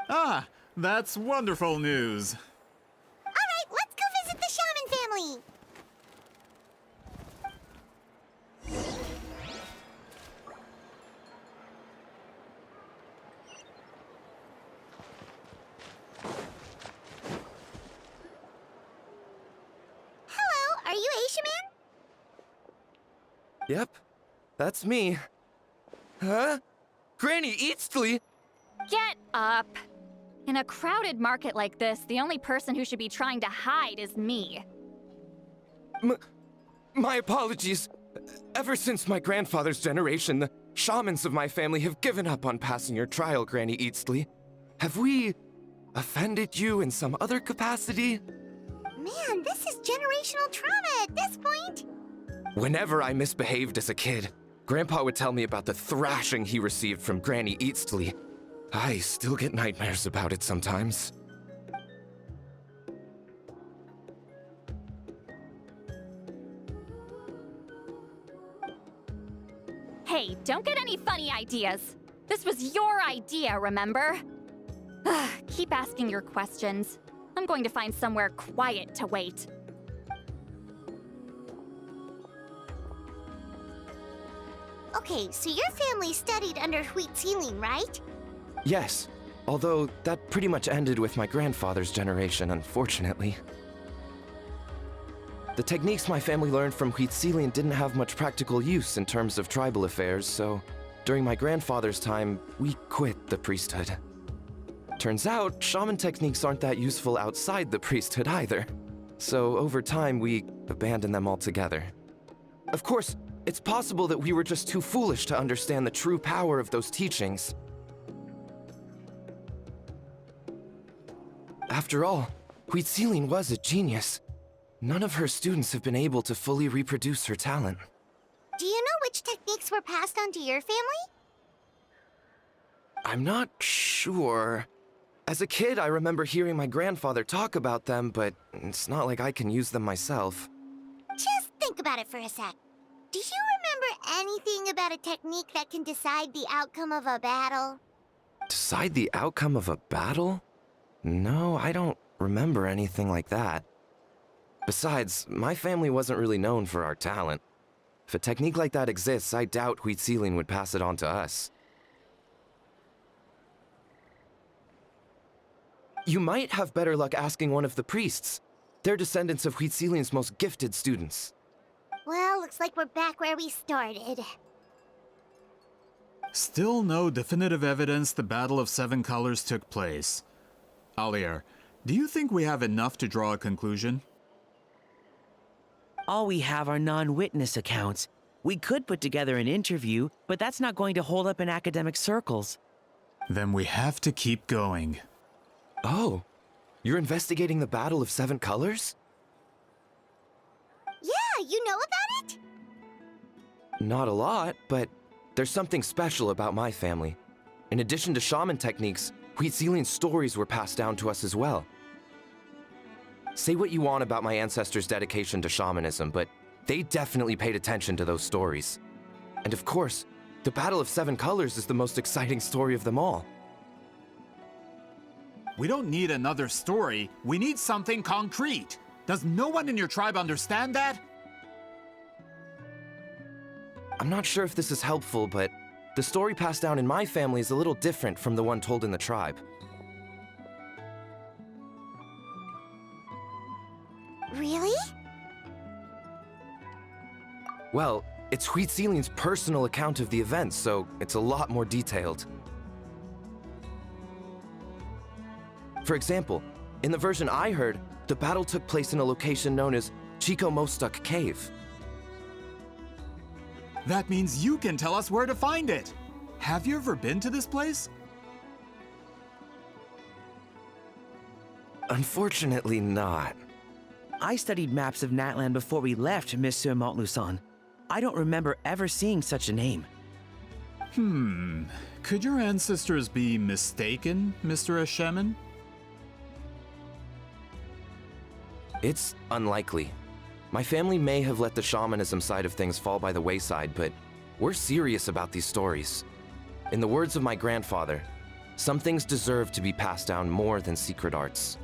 Ah, that's wonderful news. Alright, let's go visit the Shaman family! Hello, are you a shaman? Yep, that's me. Huh? Granny Eatsley? Get up! In a crowded market like this, the only person who should be trying to hide is me. My apologies. Ever since my grandfather's generation, the shamans of my family have given up on passing your trial, Granny Eatsley. Have we offended you in some other capacity? Man, this is generational trauma at this point! Whenever I misbehaved as a kid, Grandpa would tell me about the thrashing he received from Granny Eatsley. I still get nightmares about it sometimes. Hey, don't get any funny ideas. This was your idea, remember? Keep asking your questions. I'm going to find somewhere quiet to wait. Okay, so your family studied under Wheat Ceiling, right? Yes, although that pretty much ended with my grandfather's generation, unfortunately. The techniques my family learned from Huitzilian didn't have much practical use in terms of tribal affairs, so during my grandfather's time, we quit the priesthood. Turns out, shaman techniques aren't that useful outside the priesthood either. So over time, we abandoned them altogether. Of course, it's possible that we were just too foolish to understand the true power of those teachings. After all, Huitzilian was a genius. None of her students have been able to fully reproduce her talent. Do you know which techniques were passed on to your family? I'm not sure. As a kid, I remember hearing my grandfather talk about them, but it's not like I can use them myself. Just think about it for a sec. Do you remember anything about a technique that can decide the outcome of a battle? Decide the outcome of a battle? No, I don't remember anything like that. Besides, my family wasn't really known for our talent. If a technique like that exists, I doubt Huitzilin would pass it on to us. You might have better luck asking one of the priests. They're descendants of Huitzilin's most gifted students. Well, looks like we're back where we started. Still no definitive evidence the Battle of Seven Colors took place. Alier, do you think we have enough to draw a conclusion? All we have are non-witness accounts. We could put together an interview, but that's not going to hold up in academic circles. Then we have to keep going. Oh, you're investigating the Battle of Seven Colors? Yeah, you know about it? Not a lot, but there's something special about my family. In addition to shaman techniques, Huitzilian stories were passed down to us as well. Say what you want about my ancestors' dedication to shamanism, but they definitely paid attention to those stories. And of course, the Battle of Seven Colors is the most exciting story of them all. We don't need another story. We need something concrete. Does no one in your tribe understand that? I'm not sure if this is helpful, but the story passed down in my family is a little different from the one told in the tribe. Really? Well, it's Huitzilian's personal account of the event, so it's a lot more detailed. For example, in the version I heard, the battle took place in a location known as Chico Mostuk Cave. That means you can tell us where to find it. Have you ever been to this place? Unfortunately not. I studied maps of Natlan before we left, Monsieur Montluçon. I don't remember ever seeing such a name. Could your ancestors be mistaken, Mr. Eshemin? It's unlikely. My family may have let the shamanism side of things fall by the wayside, but we're serious about these stories. In the words of my grandfather, some things deserve to be passed down more than secret arts.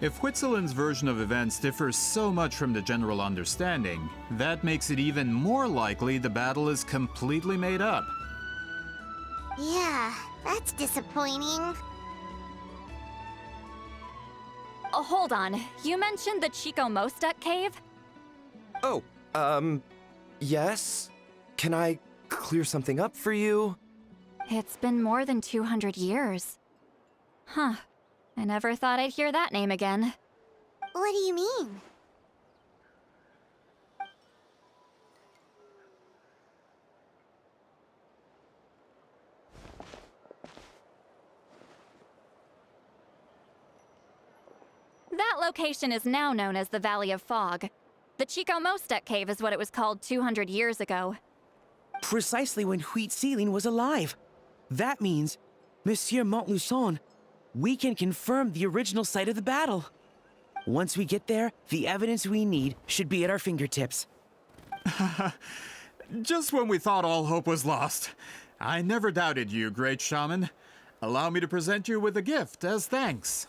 If Huitzilin's version of events differs so much from the general understanding, that makes it even more likely the battle is completely made up. Yeah, that's disappointing. Oh, hold on. You mentioned the Chico Mostuk cave? Oh, yes? Can I clear something up for you? It's been more than 200 years. Huh. I never thought I'd hear that name again. What do you mean? That location is now known as the Valley of Fog. The Chico Mostuk cave is what it was called 200 years ago. Precisely when Huitzilin was alive. That means, Monsieur Montluçon, we can confirm the original site of the battle. Once we get there, the evidence we need should be at our fingertips. Just when we thought all hope was lost. I never doubted you, great shaman. Allow me to present you with a gift as thanks.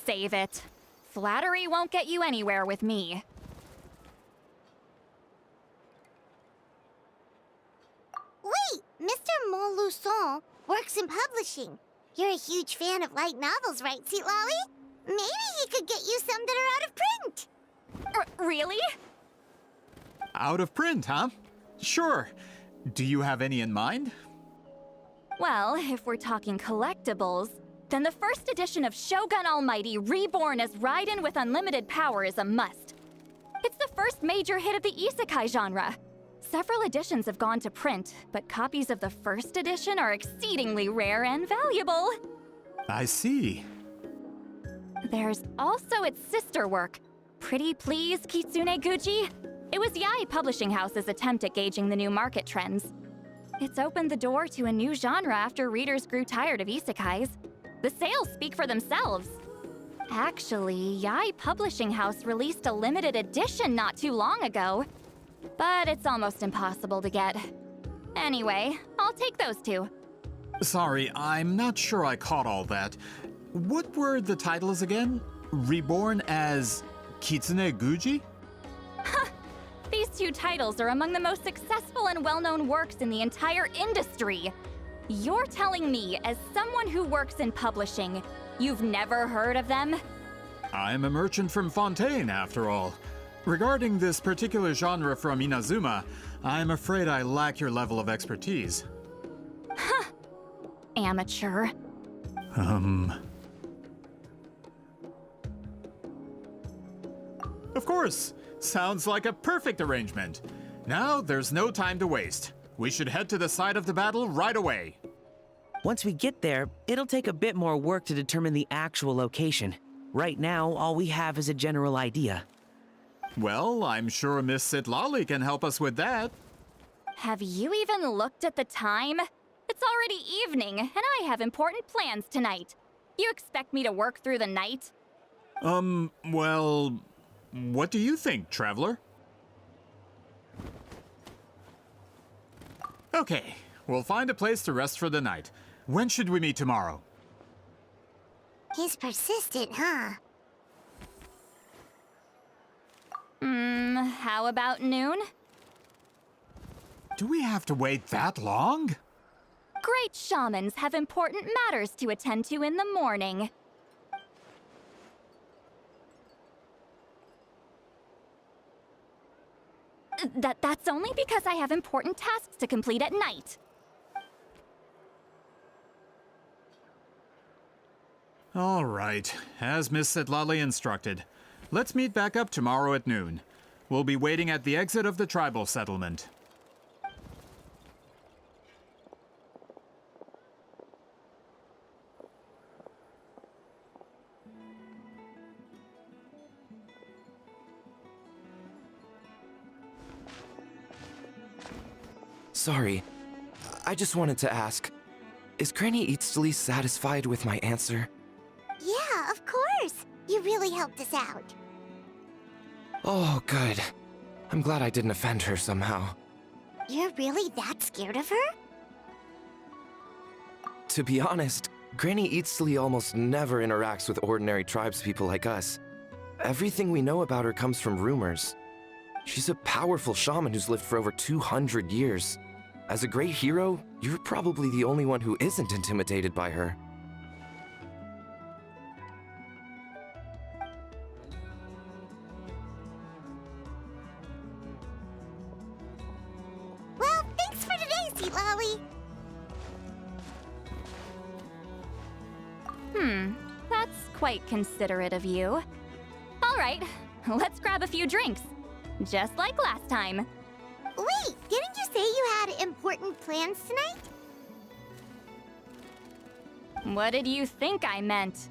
Save it. Flattery won't get you anywhere with me. Wait, Mr. Montluçon works in publishing. You're a huge fan of light novels, right, Seatlolly? Maybe he could get you some that are out of print. Really? Out of print, huh? Sure. Do you have any in mind? Well, if we're talking collectibles, then the first edition of Shogun Almighty Reborn as Raiden with Unlimited Power is a must. It's the first major hit of the isekai genre. Several editions have gone to print, but copies of the first edition are exceedingly rare and valuable. I see. There's also its sister work, Pretty Please Kitsune Guji. It was Yai Publishing House's attempt at gauging the new market trends. It's opened the door to a new genre after readers grew tired of isekais. The sales speak for themselves. Actually, Yai Publishing House released a limited edition not too long ago, but it's almost impossible to get. Anyway, I'll take those two. Sorry, I'm not sure I caught all that. What were the titles again? Reborn as Kitsune Guji? These two titles are among the most successful and well-known works in the entire industry. You're telling me, as someone who works in publishing, you've never heard of them? I'm a merchant from Fontaine, after all. Regarding this particular genre from Inazuma, I'm afraid I lack your level of expertise. Amateur. Of course! Sounds like a perfect arrangement. Now, there's no time to waste. We should head to the site of the battle right away. Once we get there, it'll take a bit more work to determine the actual location. Right now, all we have is a general idea. Well, I'm sure Miss Sitlali can help us with that. Have you even looked at the time? It's already evening, and I have important plans tonight. You expect me to work through the night? Well, what do you think, Traveler? Okay, we'll find a place to rest for the night. When should we meet tomorrow? He's persistent, huh? How about noon? Do we have to wait that long? Great shamans have important matters to attend to in the morning. That's only because I have important tasks to complete at night. All right, as Miss Sitlali instructed. Let's meet back up tomorrow at noon. We'll be waiting at the exit of the tribal settlement. Sorry, I just wanted to ask, is Granny Eatsley satisfied with my answer? Yeah, of course. You really helped us out. Oh, good. I'm glad I didn't offend her somehow. You're really that scared of her? To be honest, Granny Eatsley almost never interacts with ordinary tribespeople like us. Everything we know about her comes from rumors. She's a powerful shaman who's lived for over 200 years. As a great hero, you're probably the only one who isn't intimidated by her. Well, thanks for today, Sitlali. That's quite considerate of you. All right, let's grab a few drinks. Just like last time. Wait, didn't you say you had important plans tonight? What did you think I meant?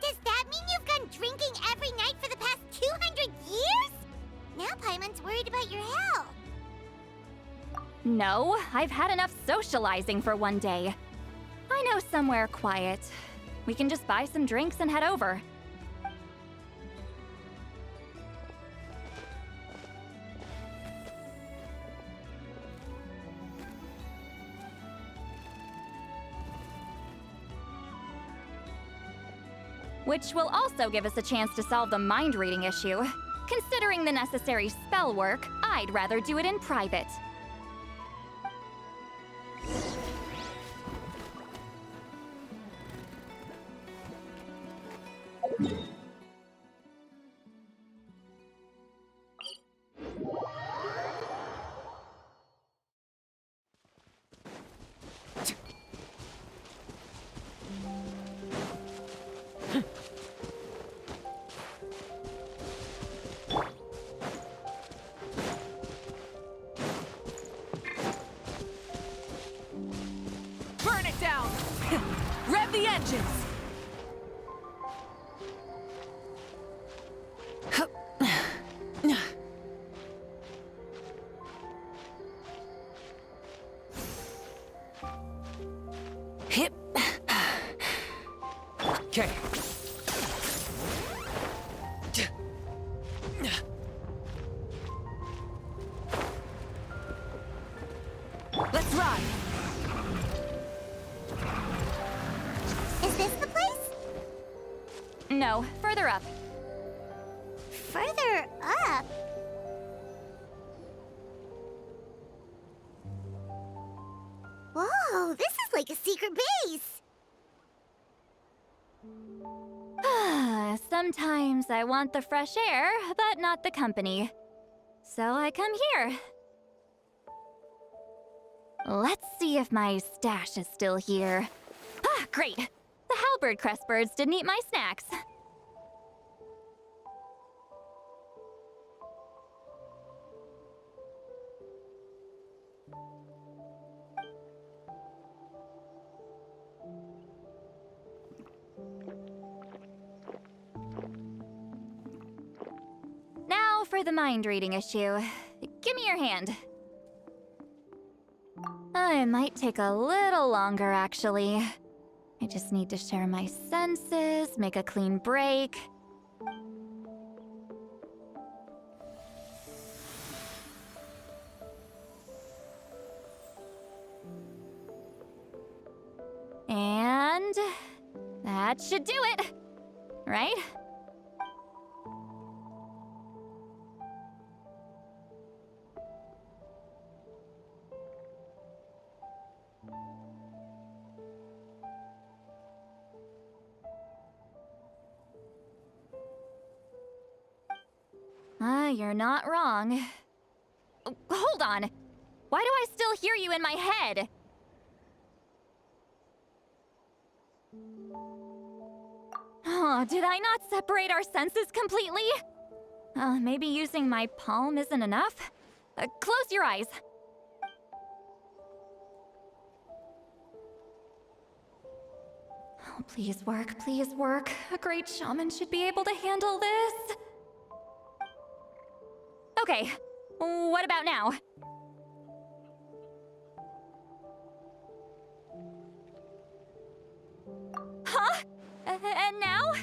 Does that mean you've gone drinking every night for the past 200 years? Now Paimon's worried about your health. No, I've had enough socializing for one day. I know somewhere quiet. We can just buy some drinks and head over. Which will also give us a chance to solve the mind reading issue. Considering the necessary spell work, I'd rather do it in private. Burn it down! Rev the engines! Okay. Let's ride! Is this the place? No, further up. Further up? Whoa, this is like a secret base! Sometimes I want the fresh air, but not the company. So I come here. Let's see if my stash is still here. Ah, great! The halberd crest birds didn't eat my snacks. Now for the mind reading issue. Give me your hand. It might take a little longer, actually. I just need to share my senses, make a clean break. And that should do it, right? You're not wrong. Oh, hold on. Why do I still hear you in my head? Oh, did I not separate our senses completely? Maybe using my palm isn't enough? Close your eyes. Oh, please work, please work. A great shaman should be able to handle this. Okay, what about now? Huh? And now?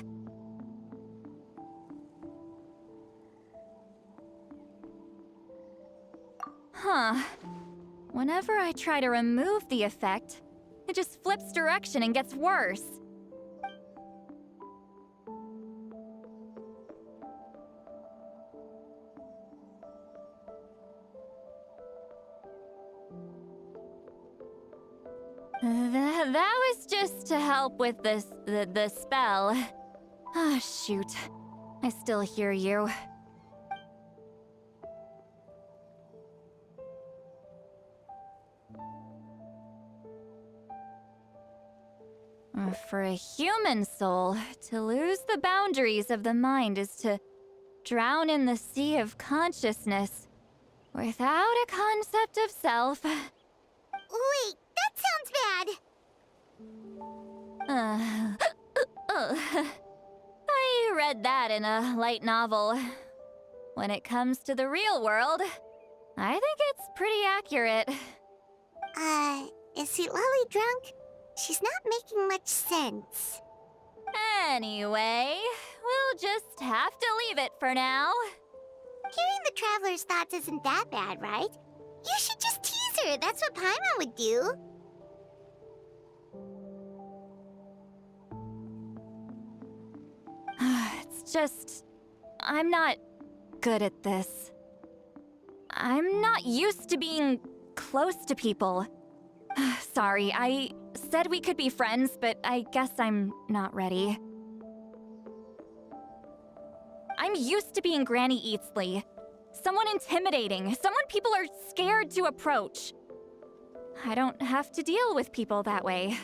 Huh. Whenever I try to remove the effect, it just flips direction and gets worse. That was just to help with the spell. Ah, shoot. I still hear you. For a human soul, to lose the boundaries of the mind is to drown in the sea of consciousness without a concept of self. Wait, that sounds bad. I read that in a light novel. When it comes to the real world, I think it's pretty accurate. Is Sweet Lolly drunk? She's not making much sense. Anyway, we'll just have to leave it for now. Hearing the Traveler's thoughts isn't that bad, right? You should just tease her. That's what Paimon would do. It's just... I'm not good at this. I'm not used to being close to people. Sorry, I said we could be friends, but I guess I'm not ready. I'm used to being Granny Eatsley. Someone intimidating, someone people are scared to approach. I don't have to deal with people that way.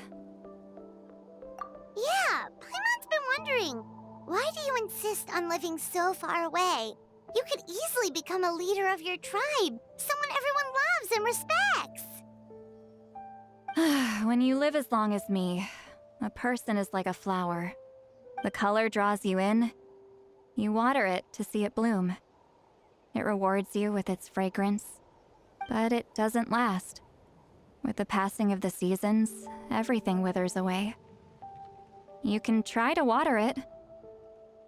Yeah, Paimon's been wondering. Why do you insist on living so far away? You could easily become a leader of your tribe, someone everyone loves and respects. When you live as long as me, a person is like a flower. The color draws you in. You water it to see it bloom. It rewards you with its fragrance, but it doesn't last. With the passing of the seasons, everything withers away. You can try to water it,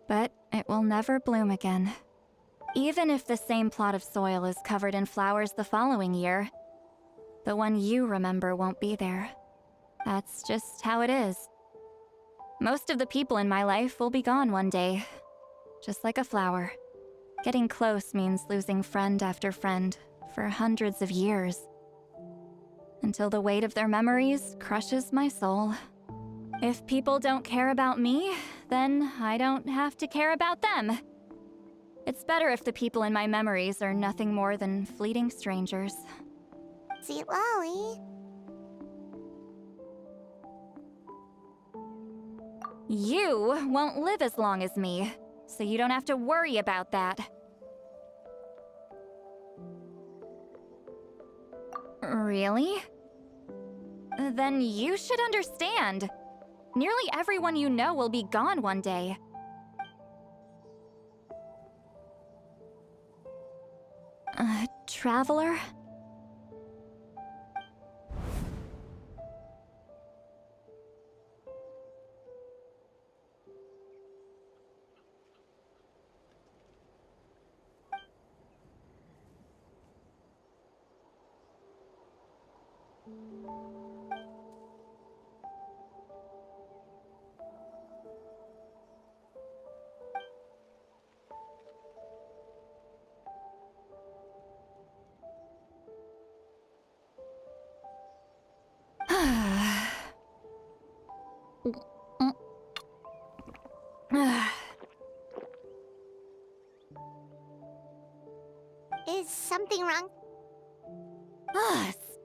but it will never bloom again. Even if the same plot of soil is covered in flowers the following year, the one you remember won't be there. That's just how it is. Most of the people in my life will be gone one day, just like a flower. Getting close means losing friend after friend for hundreds of years, until the weight of their memories crushes my soul. If people don't care about me, then I don't have to care about them. It's better if the people in my memories are nothing more than fleeting strangers. Sweet Lolly. You won't live as long as me, so you don't have to worry about that. Really? Then you should understand. Nearly everyone you know will be gone one day. Traveler? Is something wrong?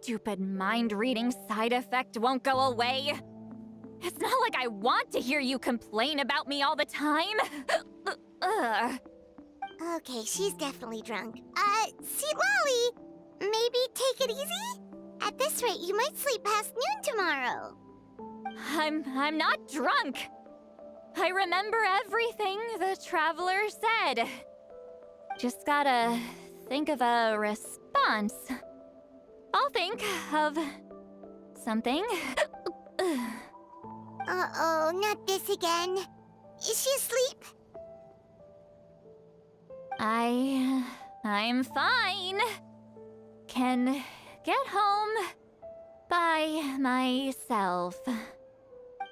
Stupid mind-reading side effect won't go away. It's not like I want to hear you complain about me all the time. Okay, she's definitely drunk. Sweet Lolly, maybe take it easy? At this rate, you might sleep past noon tomorrow. I'm not drunk. I remember everything the traveler said. Just gotta think of a response. I'll think of something. Uh-oh, not this again. Is she asleep? I'm fine. Can get home by myself.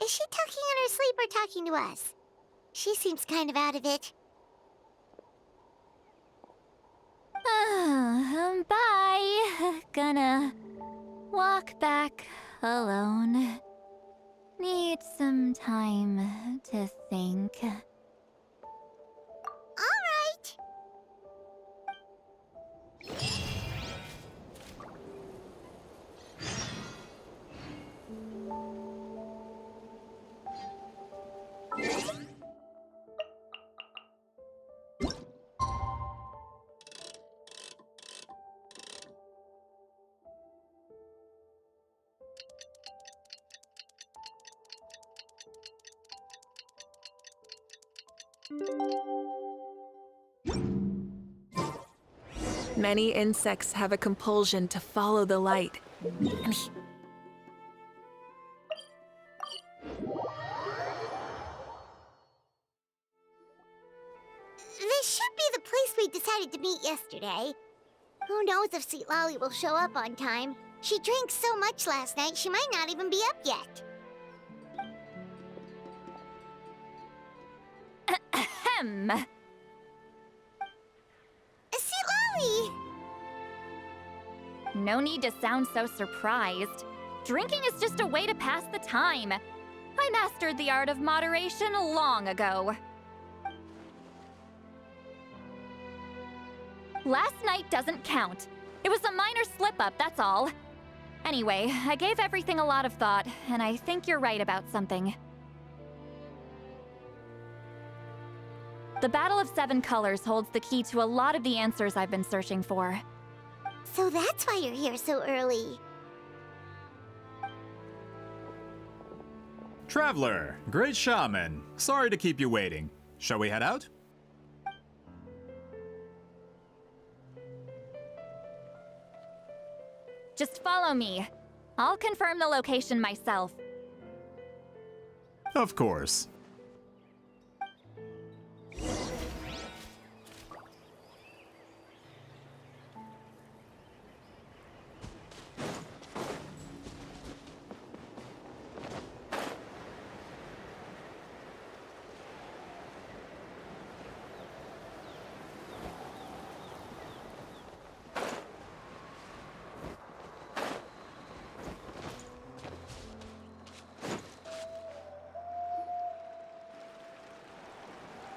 Is she talking in her sleep or talking to us? She seems kind of out of it. Bye. Gonna walk back alone. Need some time to think. All right. Many insects have a compulsion to follow the light. This should be the place we decided to meet yesterday. Who knows if Sweet Lolly will show up on time? She drank so much last night, she might not even be up yet. Ahem. Sweet Lolly! No need to sound so surprised. Drinking is just a way to pass the time. I mastered the art of moderation long ago. Last night doesn't count. It was a minor slip-up, that's all. Anyway, I gave everything a lot of thought, and I think you're right about something. The Battle of Seven Colors holds the key to a lot of the answers I've been searching for. So that's why you're here so early. Traveler, great shaman. Sorry to keep you waiting. Shall we head out? Just follow me. I'll confirm the location myself. Of course.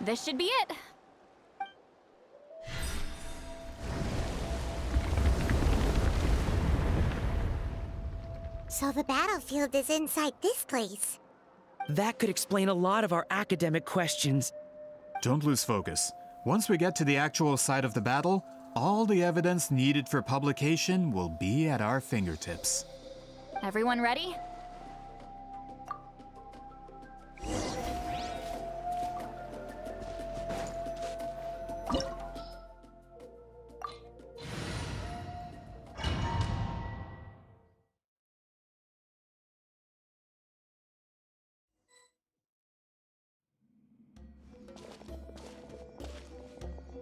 This should be it. So the battlefield is inside this place. That could explain a lot of our academic questions. Don't lose focus. Once we get to the actual site of the battle, all the evidence needed for publication will be at our fingertips. Everyone ready?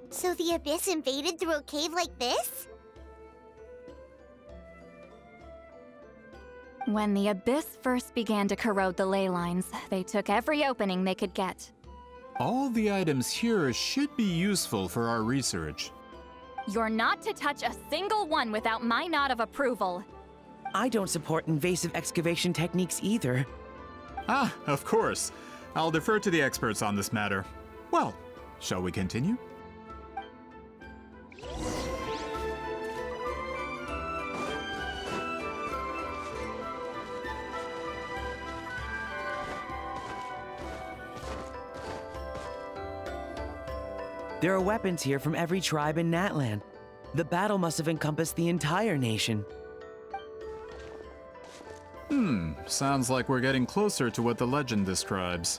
So the Abyss invaded through a cave like this? When the Abyss first began to corrode the ley lines, they took every opening they could get. All the items here should be useful for our research. You're not to touch a single one without my nod of approval. I don't support invasive excavation techniques either. Ah, of course. I'll defer to the experts on this matter. Well, shall we continue? There are weapons here from every tribe in Natlan. The battle must have encompassed the entire nation. Sounds like we're getting closer to what the legend describes.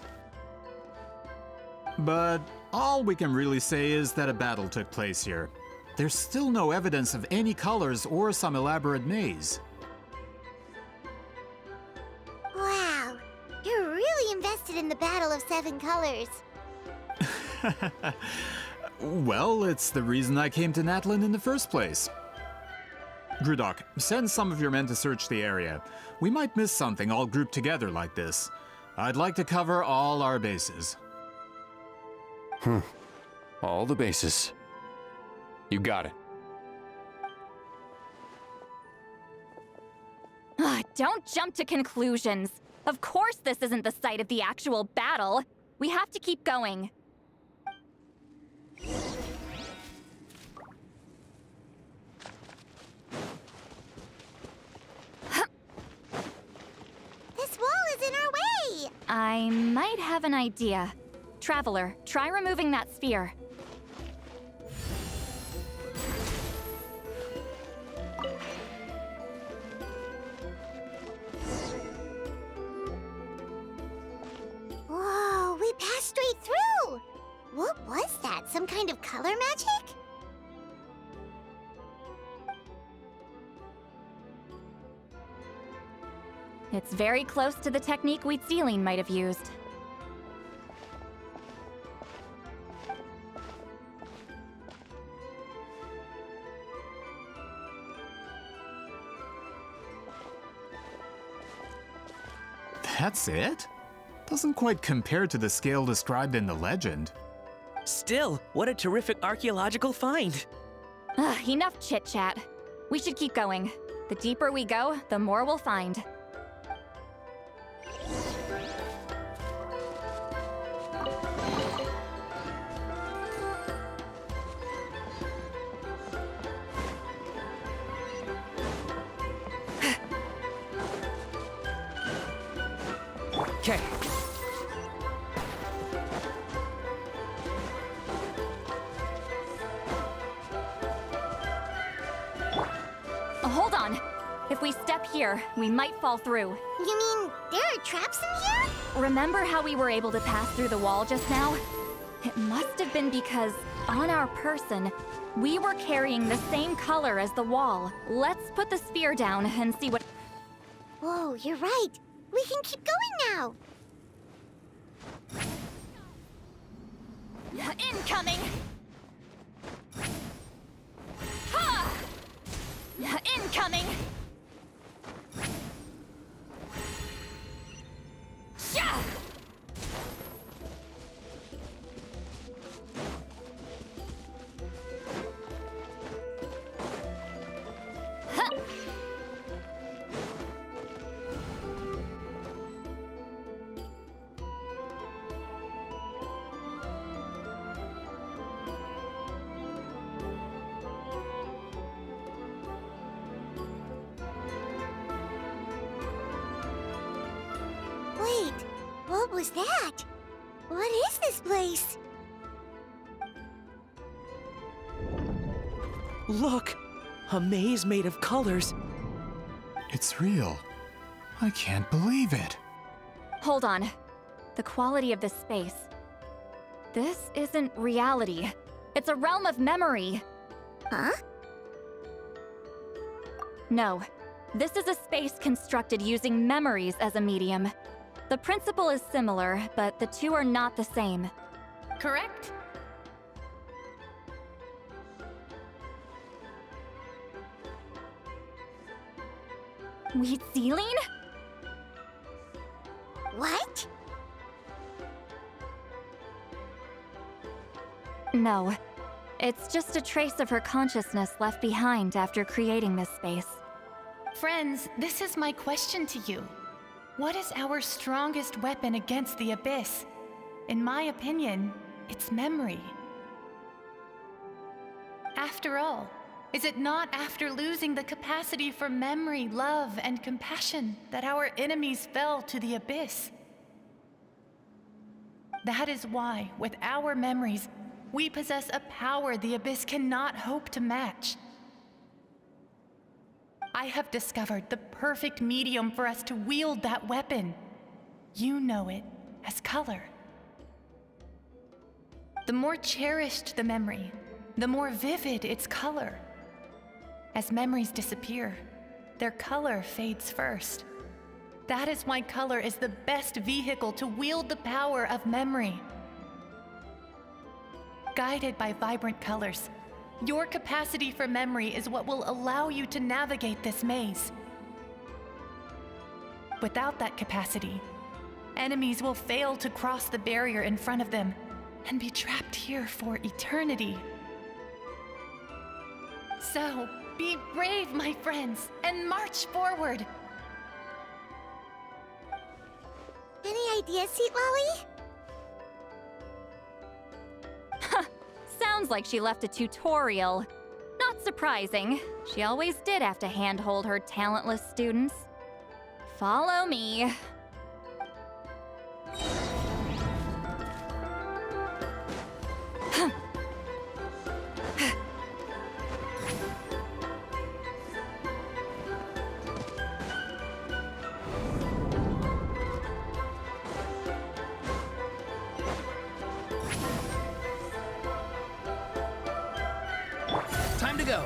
But all we can really say is that a battle took place here. There's still no evidence of any colors or some elaborate maze. Wow, you're really invested in the Battle of Seven Colors. Well, it's the reason I came to Natlan in the first place. Grudok, send some of your men to search the area. We might miss something all grouped together like this. I'd like to cover all our bases. All the bases. You got it. Don't jump to conclusions. Of course this isn't the site of the actual battle. We have to keep going. This wall is in our way! I might have an idea. Traveler, try removing that sphere. Whoa, we passed straight through! What was that? Some kind of color magic? It's very close to the technique Wheatsealing might have used. That's it? Doesn't quite compare to the scale described in the legend. Still, what a terrific archaeological find. Enough chit-chat. We should keep going. The deeper we go, the more we'll find. Okay. Hold on. If we step here, we might fall through. You mean there are traps in here? Remember how we were able to pass through the wall just now? It must have been because, on our person, we were carrying the same color as the wall. Let's put the sphere down and see what... Whoa, you're right. We can keep going now. Incoming! Ha! Incoming! Yeah! Wait, what was that? What is this place? Look! A maze made of colors. It's real. I can't believe it. Hold on. The quality of this space. This isn't reality. It's a realm of memory. Huh? No. This is a space constructed using memories as a medium. The principle is similar, but the two are not the same. Correct? Wheatsealing? What? No. It's just a trace of her consciousness left behind after creating this space. Friends, this is my question to you. What is our strongest weapon against the Abyss? In my opinion, it's memory. After all, is it not after losing the capacity for memory, love, and compassion that our enemies fell to the Abyss? That is why, with our memories, we possess a power the Abyss cannot hope to match. I have discovered the perfect medium for us to wield that weapon. You know it as color. The more cherished the memory, the more vivid its color. As memories disappear, their color fades first. That is why color is the best vehicle to wield the power of memory. Guided by vibrant colors, your capacity for memory is what will allow you to navigate this maze. Without that capacity, enemies will fail to cross the barrier in front of them and be trapped here for eternity. So, be brave, my friends, and march forward. Any ideas, Sweet Lolly? Sounds like she left a tutorial. Not surprising. She always did have to handhold her talentless students. Follow me. Time to go.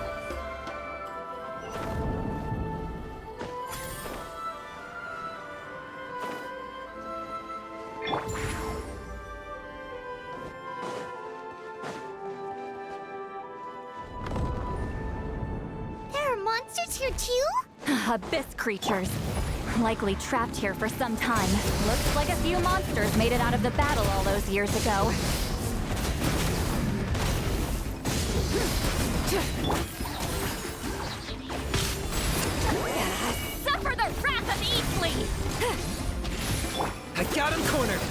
There are monsters here too? Abyss creatures. Likely trapped here for some time. Looks like a few monsters made it out of the battle all those years ago. Suffer the wrath of Eastleigh! I got him cornered!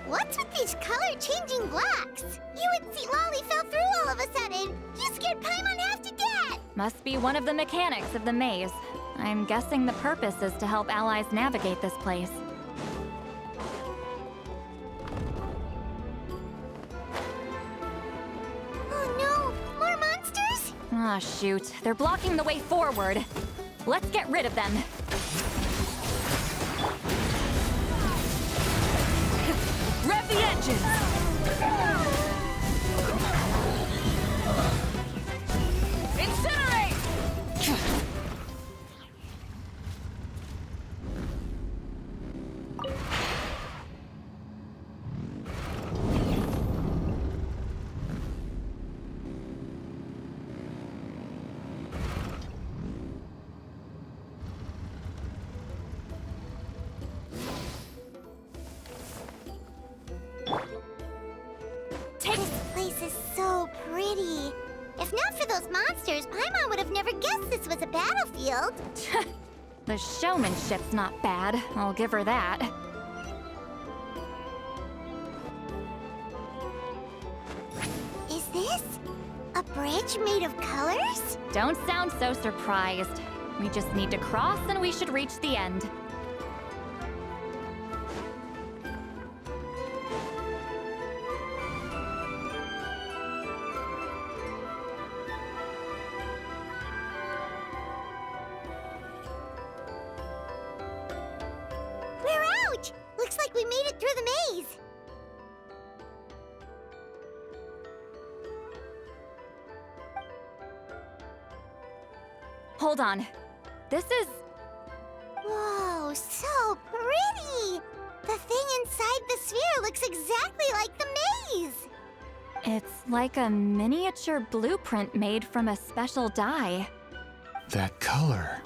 What's with these color-changing blocks? You and Sweet Lolly fell through all of a sudden. You scared Paimon half to death. Must be one of the mechanics of the maze. I'm guessing the purpose is to help allies navigate this place. Oh no, Ah, shoot. They're blocking the way forward. Let's get rid of them. Rev the engines! Incinerate! This place is so pretty. If not for those monsters, Paimon would have never guessed this was a battlefield. The showmanship's not bad, I'll give her that. Is this a bridge made of colors? Don't sound so surprised. We just need to cross and we should reach the end. We're out! Looks like we made it through the maze. Hold on. This is... Whoa, so pretty! The thing inside the sphere looks exactly like the maze! It's like a miniature blueprint made from a special dye. That color.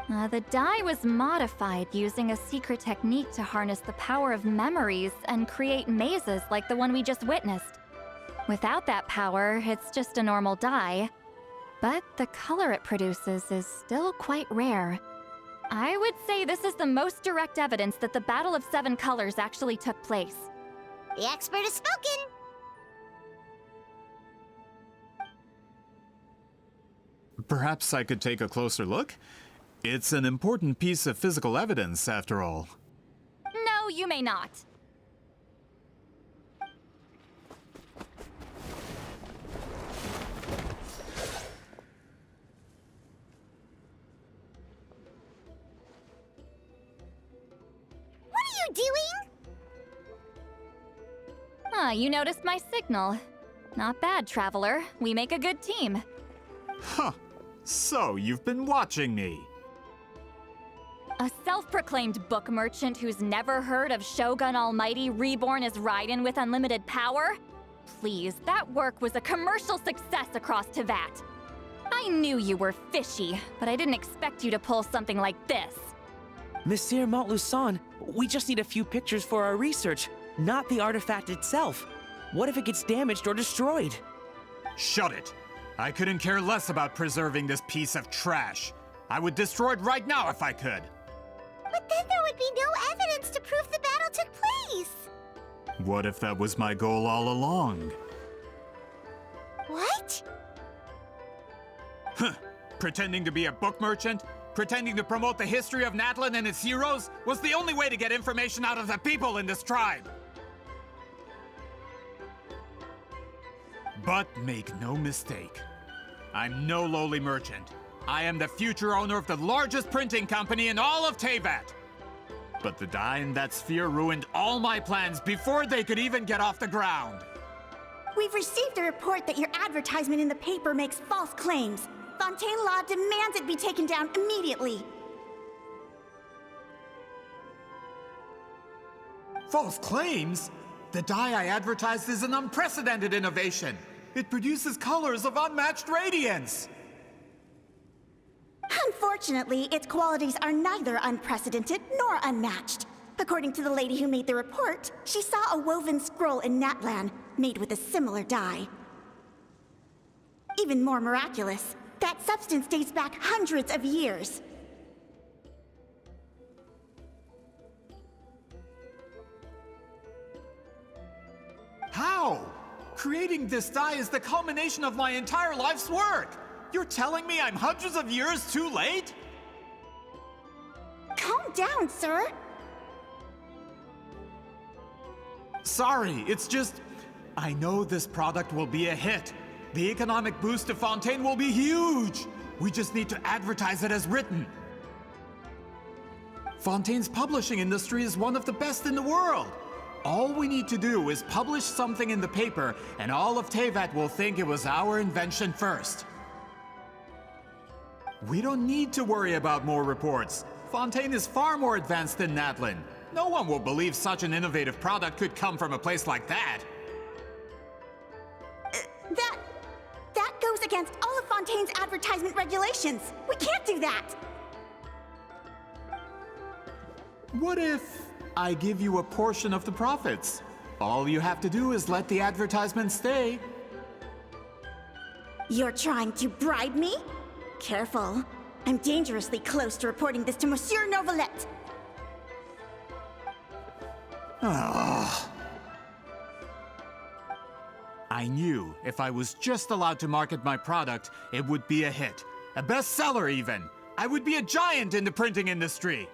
The dye was modified using a secret technique to harness the power of memories and create mazes like the one we just witnessed. Without that power, it's just a normal dye. But the color it produces is still quite rare. I would say this is the most direct evidence that the Battle of Seven Colors actually took place. The expert has spoken! Perhaps I could take a closer look? It's an important piece of physical evidence, after all. No, you may not. What are you doing? Ah, you noticed my signal. Not bad, Traveler. We make a good team. Huh. So, you've been watching me. A self-proclaimed book merchant who's never heard of Shogun Almighty reborn as Raiden with unlimited power? Please, that work was a commercial success across Teyvat. I knew you were fishy, but I didn't expect you to pull something like this. Monsieur Montluçon, we just need a few pictures for our research, not the artifact itself. What if it gets damaged or destroyed? Shut it! I couldn't care less about preserving this piece of trash. I would destroy it right now if I could. But then there would be no evidence to prove the battle took place! What if that was my goal all along? What? Huh. Pretending to be a book merchant? Pretending to promote the history of Natlan and its heroes was the only way to get information out of the people in this tribe! But make no mistake, I'm no lowly merchant. I am the future owner of the largest printing company in all of Teyvat. But the dye in that sphere ruined all my plans before they could even get off the ground. We've received a report that your advertisement in the paper makes false claims. Fontaine Law demands it be taken down immediately. False claims? The dye I advertised is an unprecedented innovation. It produces colors of unmatched radiance. Unfortunately, its qualities are neither unprecedented nor unmatched. According to the lady who made the report, she saw a woven scroll in Natlan made with a similar dye. Even more miraculous, that substance dates back hundreds of years. How? Creating this dye is the culmination of my entire life's work. You're telling me I'm hundreds of years too late? Calm down, sir. Sorry, it's just... I know this product will be a hit. The economic boost to Fontaine will be huge! We just need to advertise it as written. Fontaine's publishing industry is one of the best in the world. All we need to do is publish something in the paper, and all of Teyvat will think it was our invention first. We don't need to worry about more reports. Fontaine is far more advanced than Natlan. No one will believe such an innovative product could come from a place like that. That goes against all of Fontaine's advertisement regulations. We can't do that. What if I give you a portion of the profits? All you have to do is let the advertisement stay. You're trying to bribe me? Careful. I'm dangerously close to reporting this to Monsieur Novelette. I knew if I was just allowed to market my product, it would be a hit. A bestseller even. I would be a giant in the printing industry.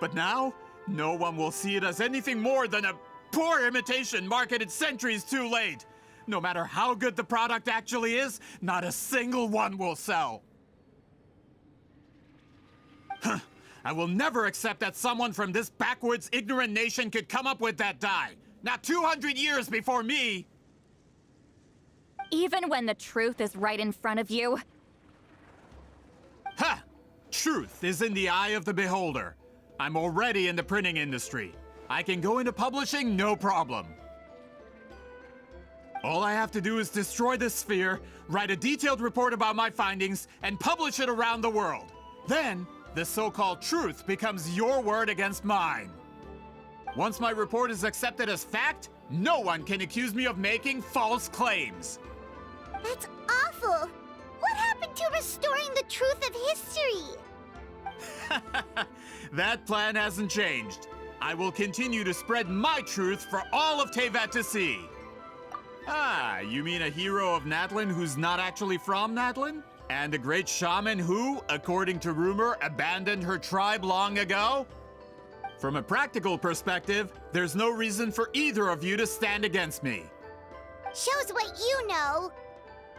But now, no one will see it as anything more than a poor imitation marketed centuries too late. No matter how good the product actually is, not a single one will sell. I will never accept that someone from this backwards, ignorant nation could come up with that dye. Not 200 years before me! Even when the truth is right in front of you? Ha! Truth is in the eye of the beholder. I'm already in the printing industry. I can go into publishing, no problem. All I have to do is destroy this sphere, write a detailed report about my findings, and publish it around the world. Then, the so-called truth becomes your word against mine. Once my report is accepted as fact, no one can accuse me of making false claims. That's awful. What happened to restoring the truth of history? That plan hasn't changed. I will continue to spread my truth for all of Teyvat to see. Ah, you mean a hero of Natlan who's not actually from Natlan? And a great shaman who, according to rumor, abandoned her tribe long ago? From a practical perspective, there's no reason for either of you to stand against me. Shows what you know.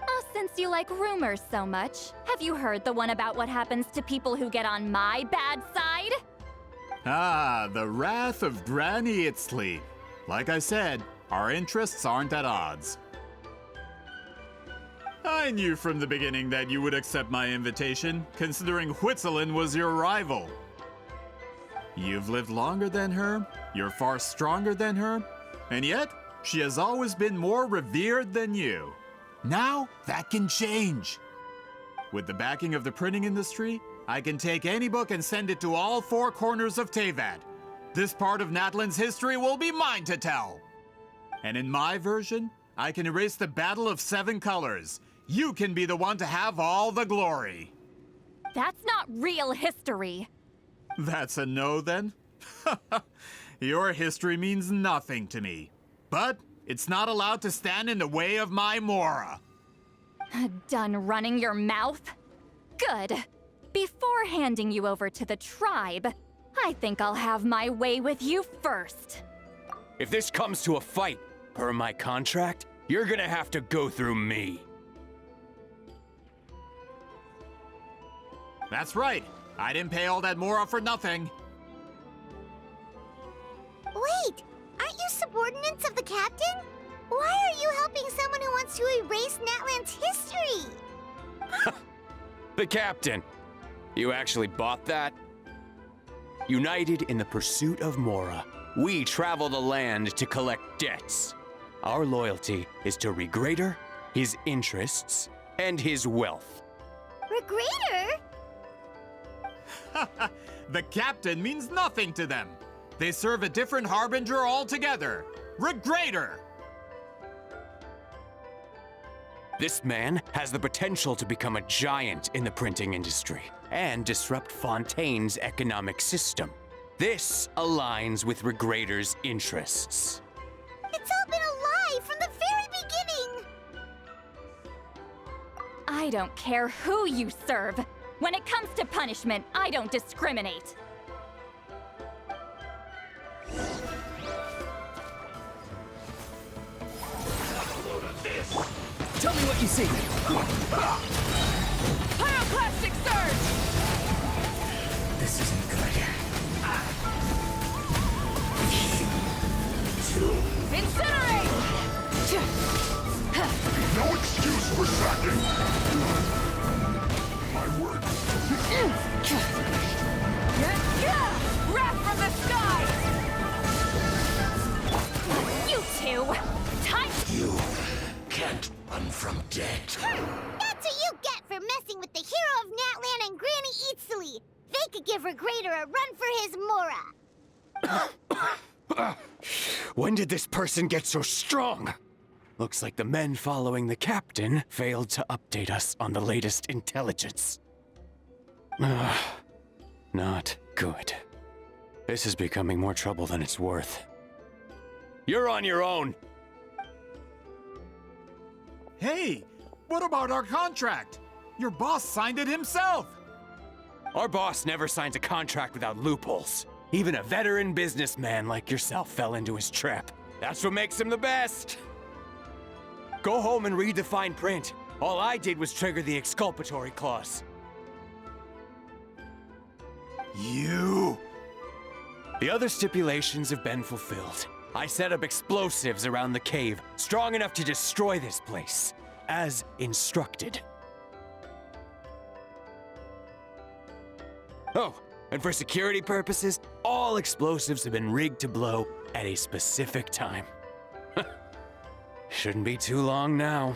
Oh, since you like rumors so much, have you heard the one about what happens to people who get on my bad side? Ah, the wrath of Granny Itzli. Like I said, our interests aren't at odds. I knew from the beginning that you would accept my invitation, considering Huitzilin was your rival. You've lived longer than her, you're far stronger than her, and yet, she has always been more revered than you. Now, that can change. With the backing of the printing industry, I can take any book and send it to all four corners of Teyvat. This part of Natlan's history will be mine to tell. And in my version, I can erase the Battle of 7 Colors. You can be the one to have all the glory. That's not real history. That's a no, then? Your history means nothing to me. But it's not allowed to stand in the way of my Mora. Done running your mouth? Good. Before handing you over to the tribe, I think I'll have my way with you first. If this comes to a fight, per my contract, you're gonna have to go through me. That's right. I didn't pay all that Mora for nothing. Wait, aren't you subordinates of the captain? Why are you helping someone who wants to erase Natlan's history? The captain. You actually bought that? United in the pursuit of Mora, we travel the land to collect debts. Our loyalty is to Regrader, his interests, and his wealth. Regrader? The captain means nothing to them. They serve a different harbinger altogether. Regrader! This man has the potential to become a giant in the printing industry and disrupt Fontaine's economic system. This aligns with Regrader's interests. It's all been a lie from the very beginning! I don't care who you serve. When it comes to punishment, I don't discriminate. Tell me what see. Pyroclastic surge! This isn't good. Incinerate! No excuse for slacking! My word. Wrath from the sky! You two! Time! You can't run from death. That's what you get for messing with the hero of Natlan and Granny Eatsley. They could give Regrader a run for his Mora. When did this person get so strong? Looks like the men following the captain failed to update us on the latest intelligence. Not good. This is becoming more trouble than it's worth. You're on your own! Hey, what about our contract? Your boss signed it himself! Our boss never signs a contract without loopholes. Even a veteran businessman like yourself fell into his trap. That's what makes him the best! Go home and read the fine print. All I did was trigger the exculpatory clause. You! The other stipulations have been fulfilled. I set up explosives around the cave, strong enough to destroy this place, as instructed. Oh, and for security purposes, all explosives have been rigged to blow at a specific time. Shouldn't be too long now.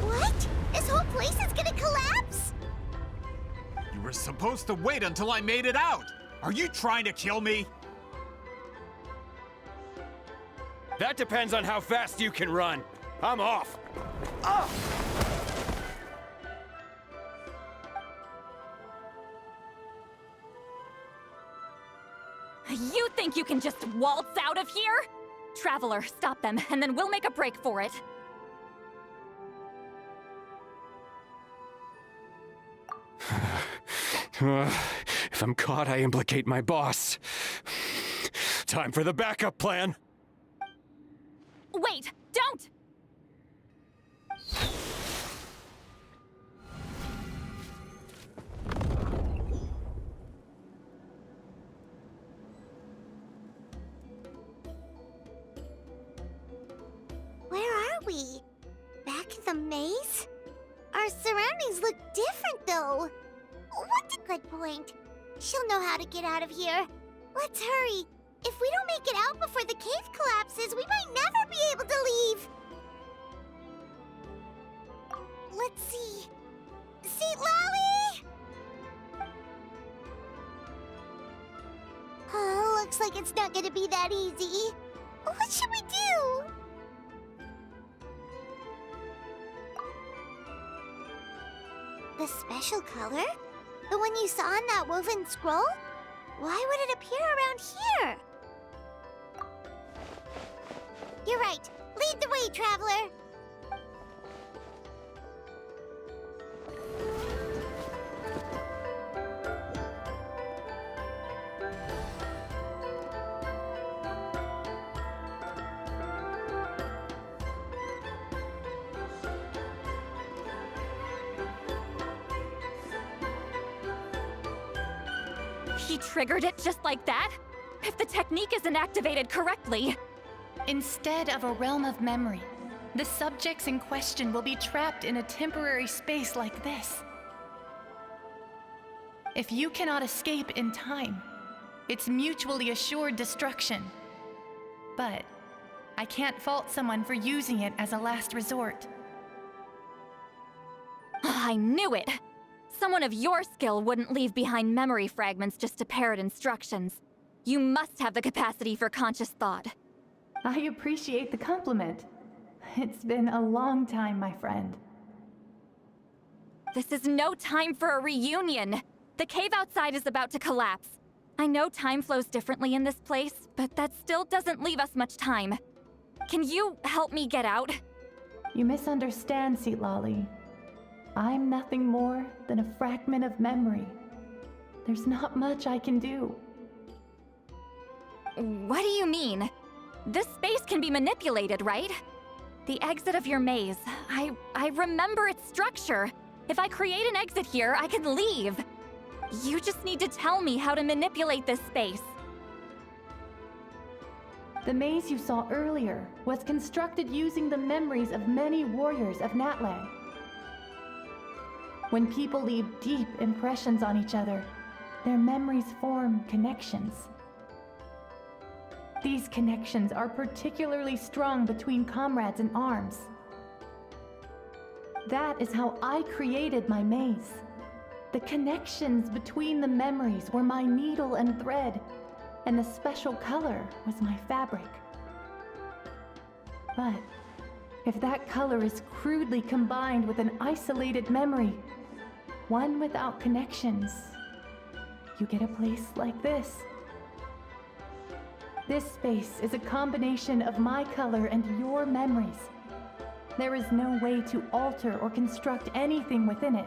What? This whole place is gonna collapse? You were supposed to wait until I made it out! Are you trying to kill me? That depends on how fast you can run. I'm off. You think you can just waltz out of here? Traveler, stop them, and then we'll make a break for it. If I'm caught, I implicate my boss. Time for the backup plan. Wait, don't! Where are we? Back in the maze? Our surroundings look different, though. What's a good point? She'll know how to get out of here. Let's hurry. If we don't make it out before the cave collapses, we might never be able to leave. Let's see. Seat Lolly! Looks like it's not gonna be that easy. What should we do? The special color? The one you saw in that woven scroll? Why would it appear around here? You're right. Lead the way, traveler. He triggered it just like that? If the technique isn't activated correctly... Instead of a realm of memory, the subjects in question will be trapped in a temporary space like this. If you cannot escape in time, it's mutually assured destruction. But I can't fault someone for using it as a last resort. I knew it! Someone of your skill wouldn't leave behind memory fragments just to parrot instructions. You must have the capacity for conscious thought. I appreciate the compliment. It's been a long time, my friend. This is no time for a reunion. The cave outside is about to collapse. I know time flows differently in this place, but that still doesn't leave us much time. Can you help me get out? You misunderstand, Seat Lolly. I'm nothing more than a fragment of memory. There's not much I can do. What do you mean? This space can be manipulated, right? The exit of your maze. I remember its structure. If I create an exit here, I can leave. You just need to tell me how to manipulate this space. The maze you saw earlier was constructed using the memories of many warriors of Natlan. When people leave deep impressions on each other, their memories form connections. These connections are particularly strong between comrades in arms. That is how I created my maze. The connections between the memories were my needle and thread, and the special color was my fabric. But if that color is crudely combined with an isolated memory, one without connections, you get a place like this. This space is a combination of my color and your memories. There is no way to alter or construct anything within it,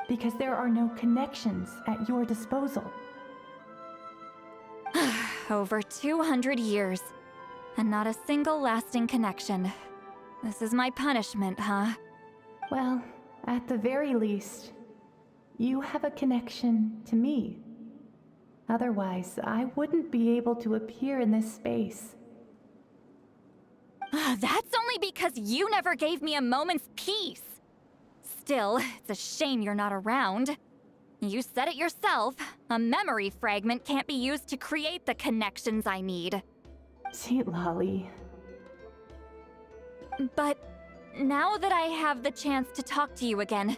because there are no connections at your disposal. Over 200 years, and not a single lasting connection. This is my punishment, huh? Well, at the very least, you have a connection to me. Otherwise, I wouldn't be able to appear in this space. That's only because you never gave me a moment's peace. Still, it's a shame you're not around. You said it yourself. A memory fragment can't be used to create the connections I need. Sweet Lolly. But now that I have the chance to talk to you again,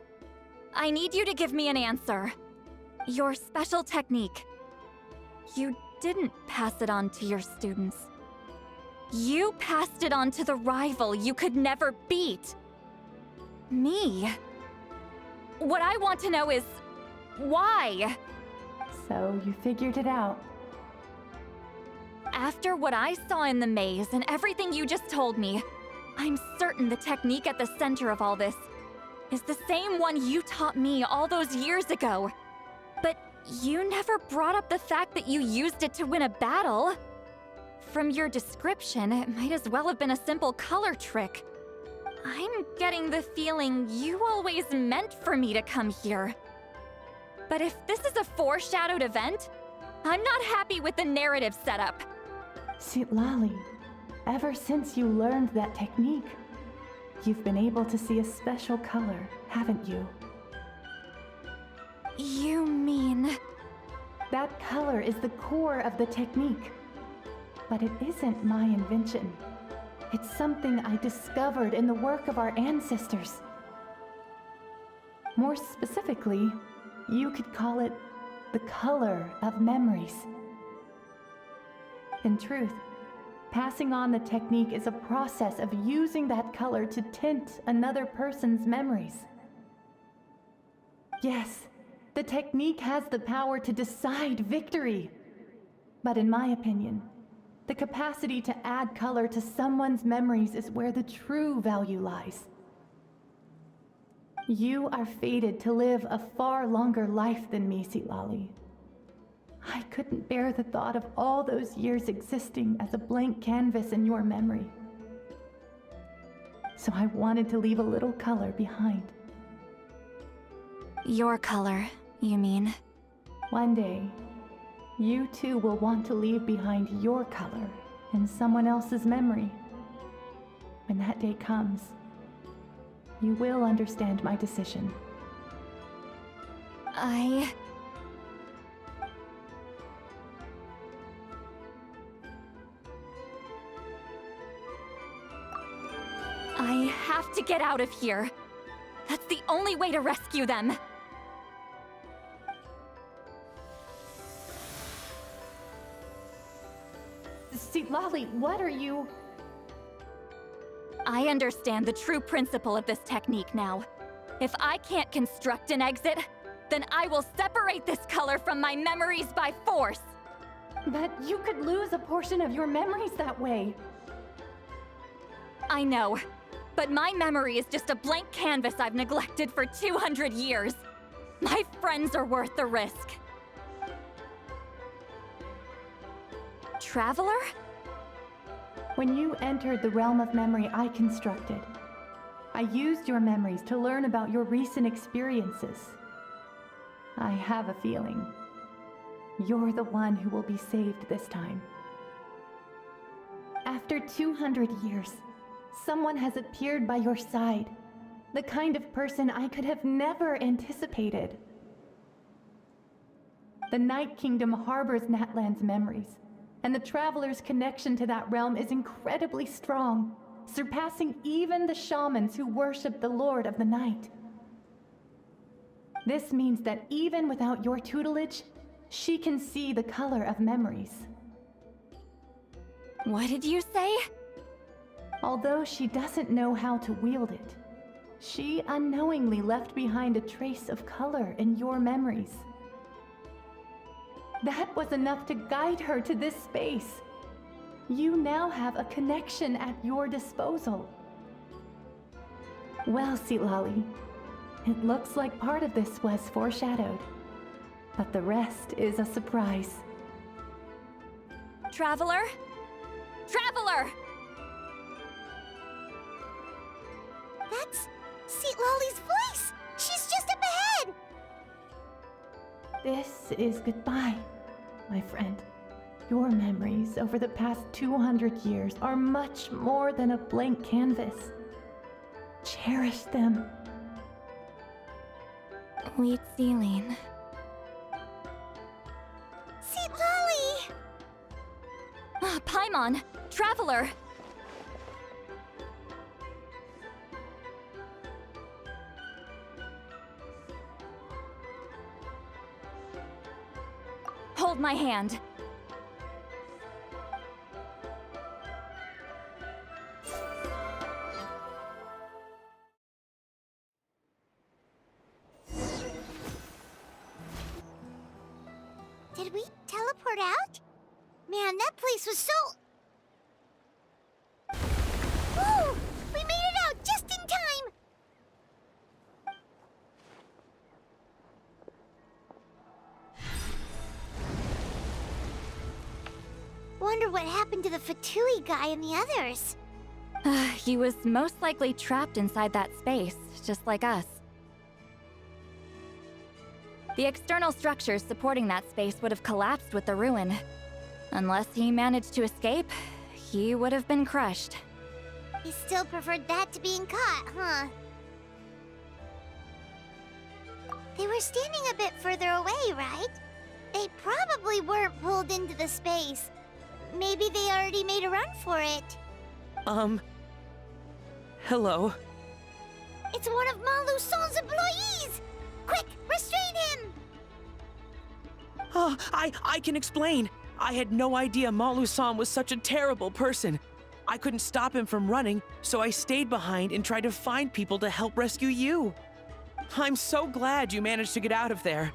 I need you to give me an answer. Your special technique. You didn't pass it on to your students. You passed it on to the rival you could never beat. Me. What I want to know is, why? So you figured it out. After what I saw in the maze and everything you just told me, I'm certain the technique at the center of all this is the same one you taught me all those years ago. But you never brought up the fact that you used it to win a battle. From your description, it might as well have been a simple color trick. I'm getting the feeling you always meant for me to come here. But if this is a foreshadowed event, I'm not happy with the narrative setup. Sweet Lolly, ever since you learned that technique, you've been able to see a special color, haven't you? You mean... That color is the core of the technique. But it isn't my invention. It's something I discovered in the work of our ancestors. More specifically, you could call it the color of memories. In truth, passing on the technique is a process of using that color to tint another person's memories. Yes, the technique has the power to decide victory. But in my opinion, the capacity to add color to someone's memories is where the true value lies. You are fated to live a far longer life than me, Silali. I couldn't bear the thought of all those years existing as a blank canvas in your memory. So I wanted to leave a little color behind. Your color, you mean? One day, you too will want to leave behind your color in someone else's memory. When that day comes, you will understand my decision. I have to get out of here. That's the only way to rescue them. See, Lolly, what are you... I understand the true principle of this technique now. If I can't construct an exit, then I will separate this color from my memories by force. But you could lose a portion of your memories that way. I know, but my memory is just a blank canvas I've neglected for 200 years. My friends are worth the risk. Traveler? When you entered the realm of memory I constructed, I used your memories to learn about your recent experiences. I have a feeling you're the one who will be saved this time. After 200 years, someone has appeared by your side, the kind of person I could have never anticipated. The Night Kingdom harbors Natlan's memories, and the Traveler's connection to that realm is incredibly strong, surpassing even the shamans who worship the Lord of the Night. This means that even without your tutelage, she can see the color of memories. What did you say? Although she doesn't know how to wield it, she unknowingly left behind a trace of color in your memories. That was enough to guide her to this space. You now have a connection at your disposal. Well, Silali, it looks like part of this was foreshadowed, but the rest is a surprise. Traveler? Traveler! That's Sitlali's voice! She's just up ahead! This is goodbye, my friend. Your memories over the past 200 years are much more than a blank canvas. Cherish them. Wheat Celine. Sitlali! Paimon! Traveler! Hold my hand. Did we teleport out? Man, that place was so... Woo! We made it out just in time! Wonder what happened to the Fatui guy and the others. He was most likely trapped inside that space, just like us. The external structures supporting that space would have collapsed with the ruin. Unless he managed to escape, he would have been crushed. He still preferred that to being caught, huh? They were standing a bit further away, right? They probably weren't pulled into the space. Maybe they already made a run for it. Hello. It's one of Malu Son's employees! Quick, restrain him! Oh, I can explain. I had no idea Malu-san was such a terrible person. I couldn't stop him from running, so I stayed behind and tried to find people to help rescue you. I'm so glad you managed to get out of there.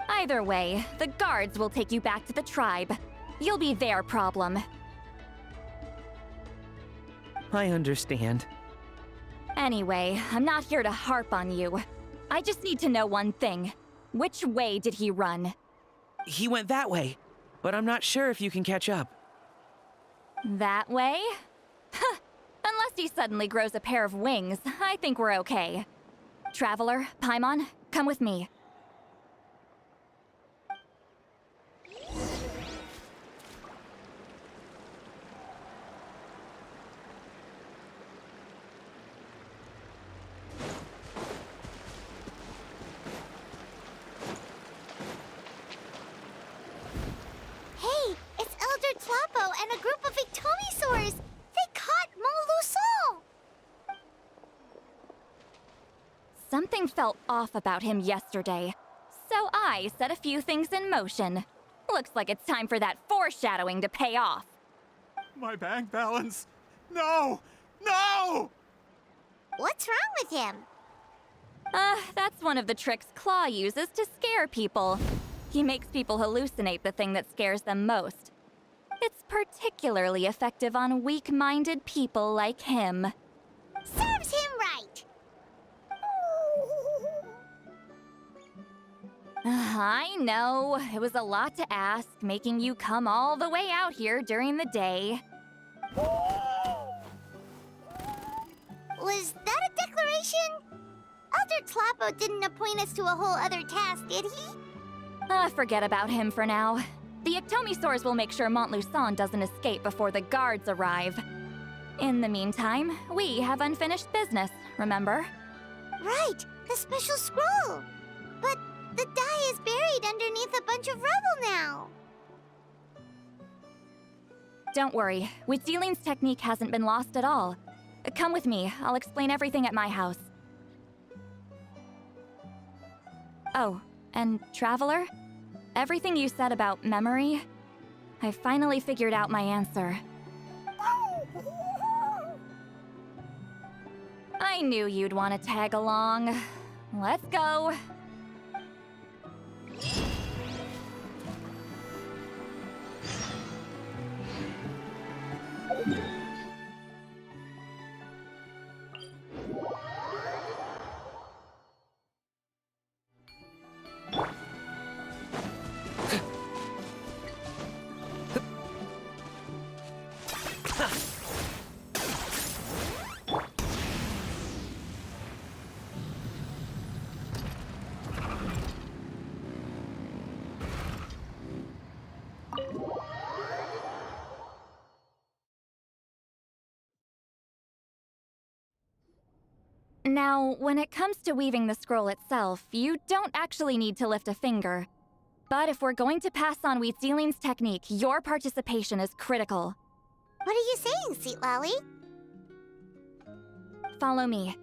Either way, the guards will take you back to the tribe. You'll be their problem. I understand. Anyway, I'm not here to harp on you. I just need to know one thing. Which way did he run? He went that way, but I'm not sure if you can catch up. That way? Huh. Unless he suddenly grows a pair of wings, I think we're okay. Traveler, Paimon, come with me. Hey, it's Elder Tlapo and a group of Victomisaurs! They caught Malu Son! Something felt off about him yesterday, so I set a few things in motion. Looks like it's time for that foreshadowing to pay off. My bank balance! No! No! What's wrong with him? That's one of the tricks Claw uses to scare people. He makes people hallucinate the thing that scares them most. It's particularly effective on weak-minded people like him. Serves him right! I know. It was a lot to ask, making you come all the way out here during the day. Was that a declaration? Elder Tlappo didn't appoint us to a whole other task, did he? Forget about him for now. The Ectomisaurs will make sure Montluçon doesn't escape before the guards arrive. In the meantime, we have unfinished business, remember? Right, the special scroll. But the die is buried underneath a bunch of rubble now. Don't worry, Witzeline's technique hasn't been lost at all. Come with me, I'll explain everything at my house. Oh, and Traveler? Everything you said about memory, I finally figured out my answer. I knew you'd want to tag along. Let's go. Now, when it comes to weaving the scroll itself, you don't actually need to lift a finger. But if we're going to pass on Witzeline's technique, your participation is critical. What are you saying, Sweet Lolly? Follow me.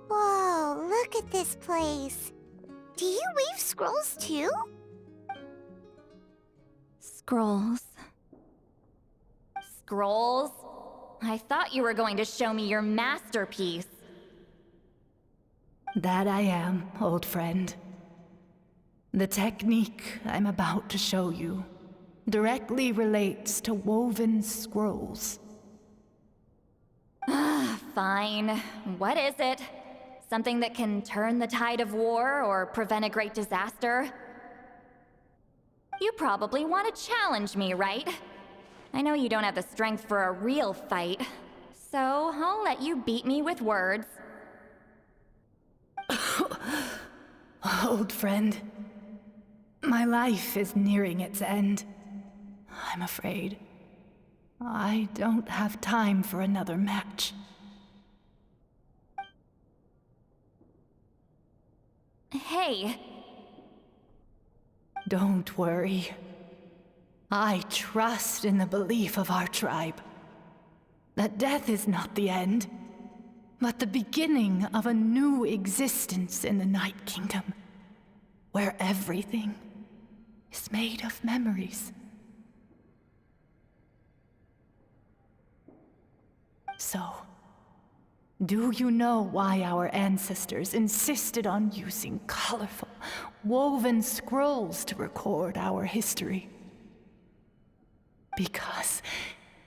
Whoa, look at this place. Do you weave scrolls too? Scrolls. Scrolls? I thought you were going to show me your masterpiece. That I am, old friend. The technique I'm about to show you directly relates to woven scrolls. Fine. What is it? Something that can turn the tide of war or prevent a great disaster? You probably want to challenge me, right? I know you don't have the strength for a real fight, so I'll let you beat me with words. Old friend, my life is nearing its end. I'm afraid I don't have time for another match. Hey. Don't worry. I trust in the belief of our tribe that death is not the end, but the beginning of a new existence in the Night Kingdom, where everything is made of memories. So, do you know why our ancestors insisted on using colorful, woven scrolls to record our history? Because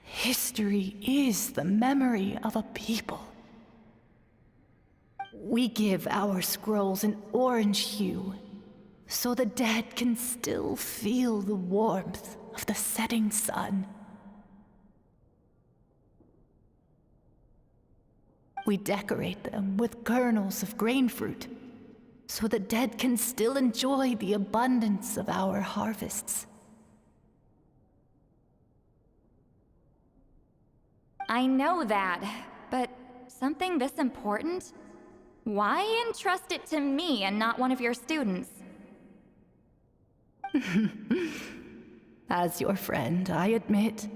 history is the memory of a people. We give our scrolls an orange hue, so the dead can still feel the warmth of the setting sun. We decorate them with kernels of grain fruit, so the dead can still enjoy the abundance of our harvests. I know that, but something this important? Why entrust it to me and not one of your students? As your friend, I admit,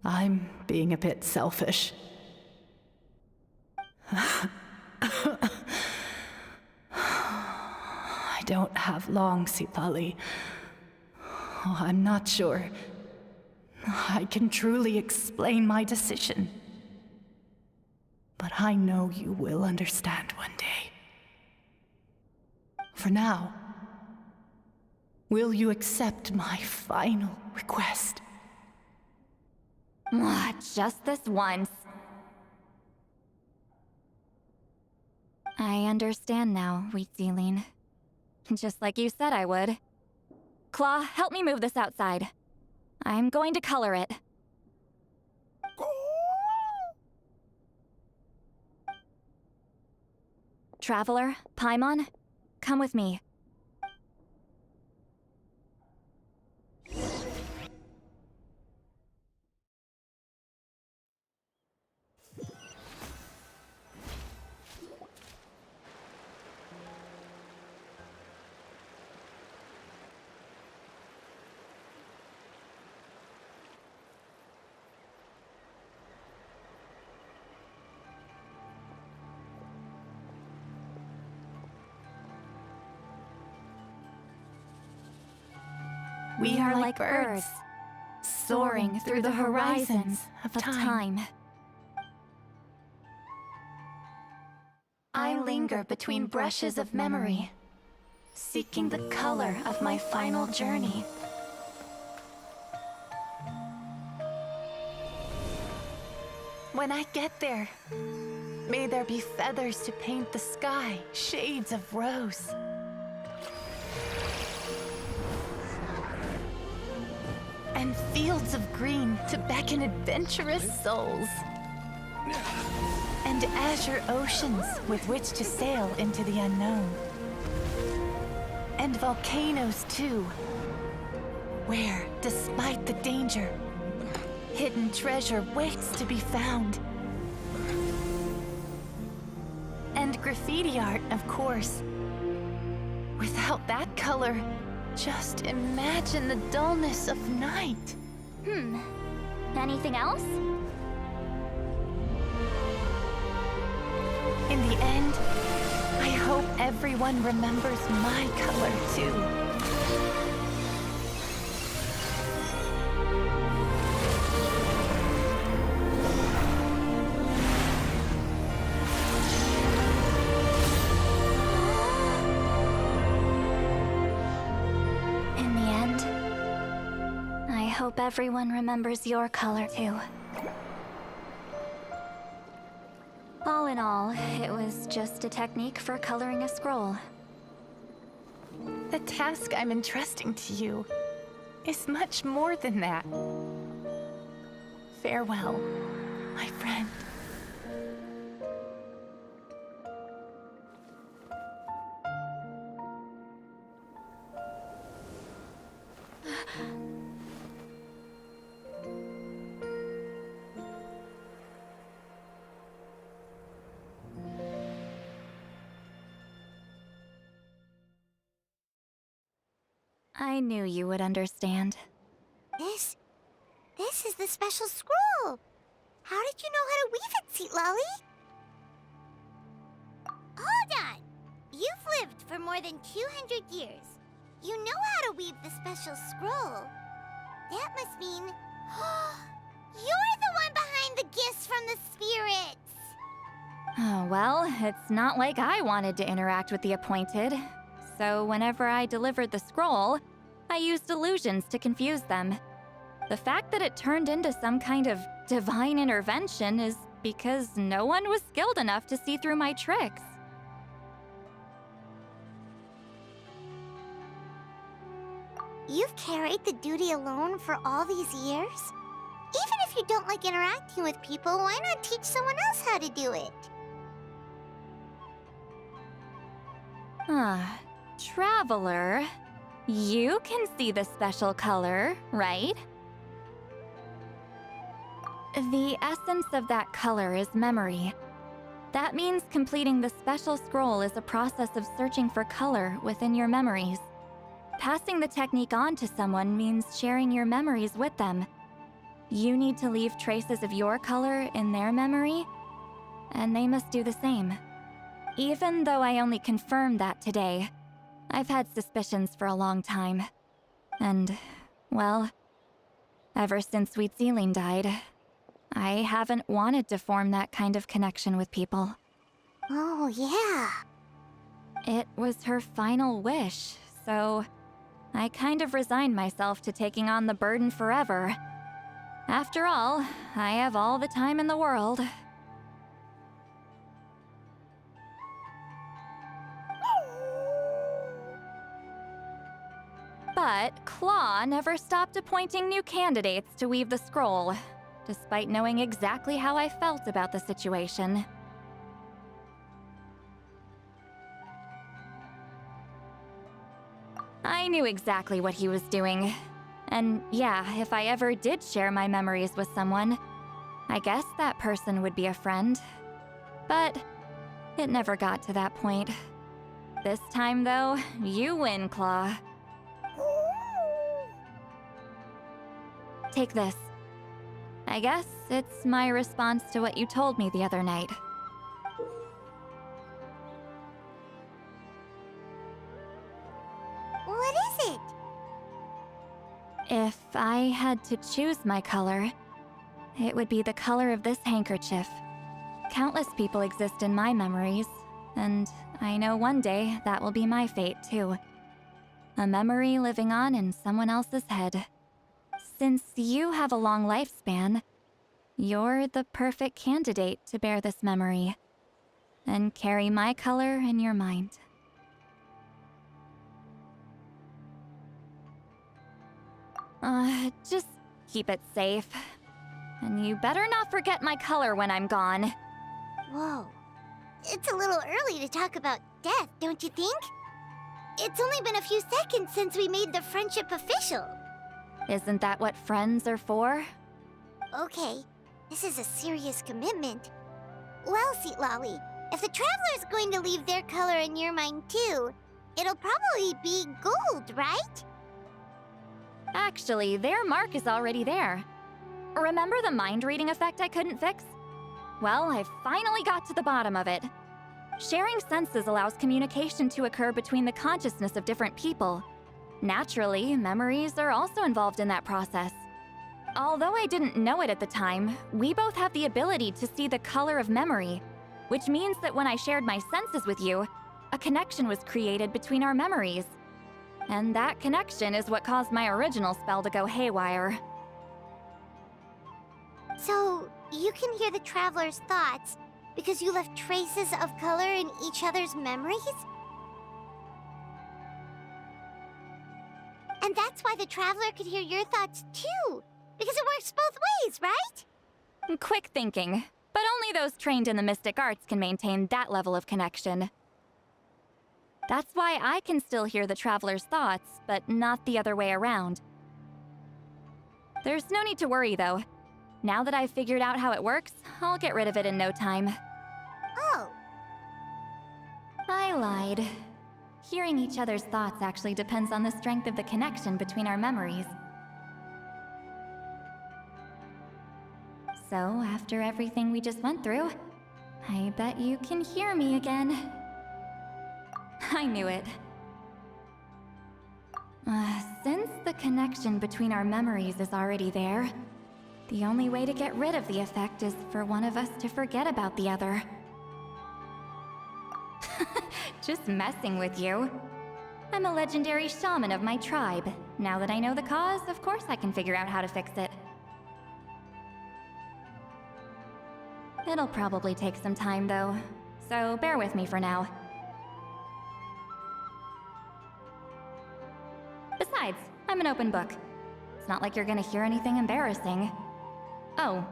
I'm being a bit selfish. I don't have long, Sipali. I'm not sure I can truly explain my decision. but I know you will understand one day. For now, will you accept my final request? Just this once. I understand now, Wheatsealing. Just like you said I would. Claw, help me move this outside. I'm going to color it. Traveler, Paimon, come with me. We are like birds, soaring through the horizons of time. I linger between brushes of memory, seeking the color of my final journey. When I get there, may there be feathers to paint the sky, shades of rose. And fields of green to beckon adventurous souls. And azure oceans with which to sail into the unknown. And volcanoes too, where, despite the danger, hidden treasure waits to be found. And graffiti art, of course. Without that color, just imagine the dullness of night. Anything else? In the end, I hope everyone remembers my color too. I hope everyone remembers your color too. All in all, it was just a technique for coloring a scroll. The task I'm entrusting to you is much more than that. Farewell, my friend. I knew you would understand. This is the special scroll. How did you know how to weave it, Seat Lolly? Hold on. You've lived for more than 200 years. You know how to weave the special scroll. That must mean you're the one behind the gifts from the spirits. Oh, well, it's not like I wanted to interact with the appointed. So whenever I delivered the scroll, I used illusions to confuse them. The fact that it turned into some kind of divine intervention is because no one was skilled enough to see through my tricks. You've carried the duty alone for all these years? Even if you don't like interacting with people, why not teach someone else how to do it? Traveler, you can see the special color, right? The essence of that color is memory. That means completing the special scroll is a process of searching for color within your memories. Passing the technique on to someone means sharing your memories with them. You need to leave traces of your color in their memory, and they must do the same. Even though I only confirmed that today, I've had suspicions for a long time. And, well, ever since Wheatsealing died, I haven't wanted to form that kind of connection with people. Oh, yeah. It was her final wish, so I kind of resigned myself to taking on the burden forever. After all, I have all the time in the world. But Claw never stopped appointing new candidates to weave the scroll, despite knowing exactly how I felt about the situation. I knew exactly what he was doing. And yeah, if I ever did share my memories with someone, I guess that person would be a friend. But it never got to that point. This time, though, you win, Claw. Take this. I guess it's my response to what you told me the other night. What is it? If I had to choose my color, it would be the color of this handkerchief. Countless people exist in my memories, and I know one day that will be my fate too. A memory living on in someone else's head. Since you have a long lifespan, you're the perfect candidate to bear this memory and carry my color in your mind. Just keep it safe. And you better not forget my color when I'm gone. Whoa. It's a little early to talk about death, don't you think? It's only been a few seconds since we made the friendship official. Isn't that what friends are for? Okay, this is a serious commitment. Well, Seat Lolly, if the Traveler's going to leave their color in your mind too, it'll probably be gold, right? Actually, their mark is already there. Remember the mind-reading effect I couldn't fix? Well, I finally got to the bottom of it. Sharing senses allows communication to occur between the consciousness of different people. Naturally, memories are also involved in that process. Although I didn't know it at the time, we both have the ability to see the color of memory, which means that when I shared my senses with you, a connection was created between our memories. And that connection is what caused my original spell to go haywire. So, you can hear the Traveler's thoughts because you left traces of color in each other's memories? And that's why the Traveler could hear your thoughts too, because it works both ways, right? Quick thinking, but only those trained in the mystic arts can maintain that level of connection. That's why I can still hear the Traveler's thoughts, but not the other way around. There's no need to worry, though. Now that I've figured out how it works, I'll get rid of it in no time. Oh. I lied. Hearing each other's thoughts actually depends on the strength of the connection between our memories. So, after everything we just went through, I bet you can hear me again. I knew it. Since the connection between our memories is already there, the only way to get rid of the effect is for one of us to forget about the other. Just messing with you. I'm a legendary shaman of my tribe. Now that I know the cause, of course I can figure out how to fix it. It'll probably take some time, though, so bear with me for now. Besides, I'm an open book. It's not like you're gonna hear anything embarrassing. Oh,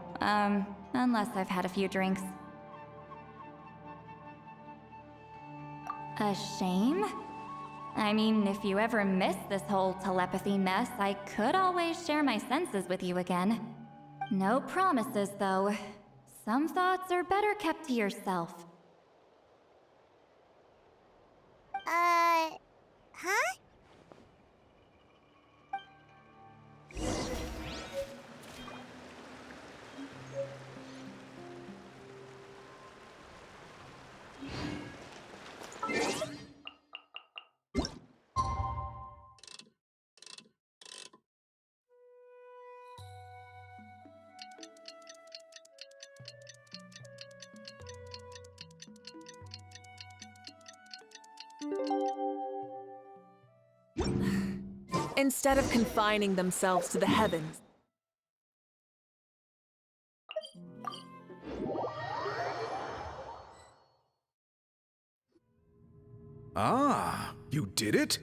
unless I've had a few drinks. A shame? I mean, if you ever miss this whole telepathy mess, I could always share my senses with you again. No promises, though. Some thoughts are better kept to yourself. Huh? instead of confining themselves to the heavens. Ah, you did it?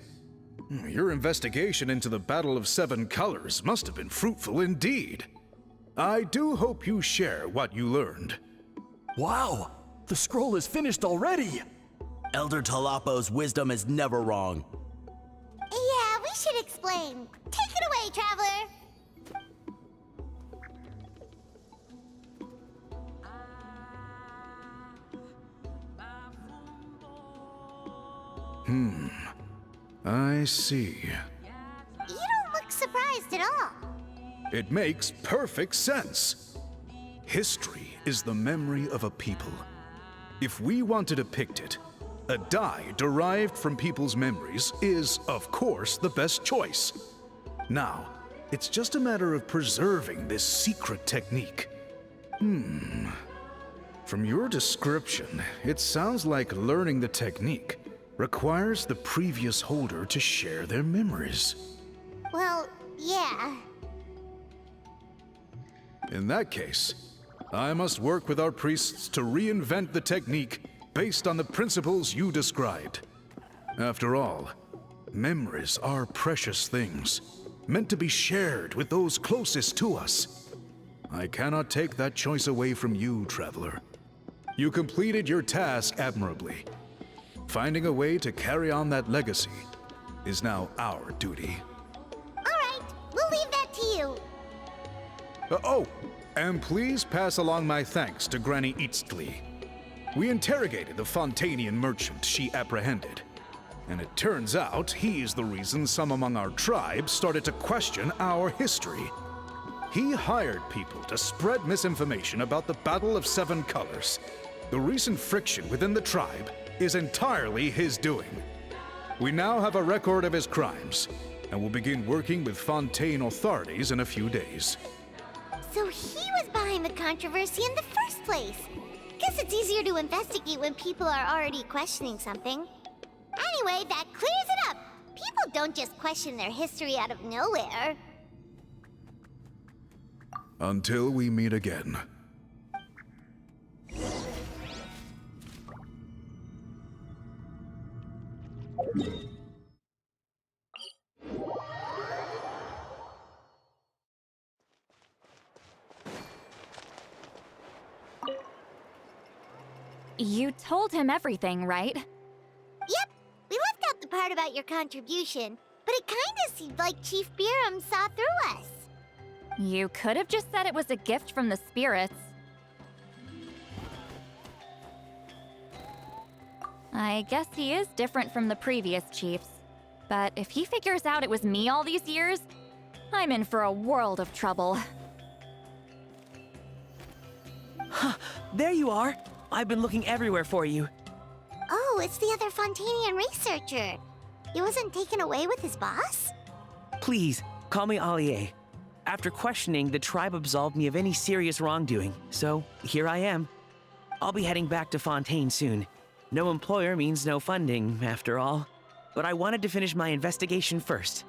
Your investigation into the Battle of Seven Colors must have been fruitful indeed. I do hope you share what you learned. Wow! The scroll is finished already! Elder Talapo's wisdom is never wrong. Yeah, we should explain. Take it away, Traveler! I see. You don't look surprised at all. It makes perfect sense. History is the memory of a people. If we want to depict it, a dye derived from people's memories is, of course, the best choice. Now, it's just a matter of preserving this secret technique. From your description, it sounds like learning the technique requires the previous holder to share their memories. Well, yeah. In that case, I must work with our priests to reinvent the technique based on the principles you described. After all, memories are precious things, meant to be shared with those closest to us. I cannot take that choice away from you, Traveler. You completed your task admirably. Finding a way to carry on that legacy is now our duty. All right, we'll leave that to you. Oh, and please pass along my thanks to Granny Eastly. We interrogated the Fontanian merchant she apprehended, and it turns out he's the reason some among our tribe started to question our history. He hired people to spread misinformation about the Battle of Seven Colors. The recent friction within the tribe is entirely his doing. We now have a record of his crimes, and will begin working with Fontaine authorities in a few days. So he was behind the controversy in the first place. Guess it's easier to investigate when people are already questioning something. Anyway, that clears it up. People don't just question their history out of nowhere. Until we meet again. You told him everything, right? Yep, we left out the part about your contribution, but it kinda seemed like Chief Biram saw through us. You could have just said it was a gift from the spirits. I guess he is different from the previous chiefs. But if he figures out it was me all these years, I'm in for a world of trouble. There you are! I've been looking everywhere for you. Oh, it's the other Fontanian researcher. He wasn't taken away with his boss? Please, call me Allier. After questioning, the tribe absolved me of any serious wrongdoing, so here I am. I'll be heading back to Fontaine soon. No employer means no funding, after all. But I wanted to finish my investigation first.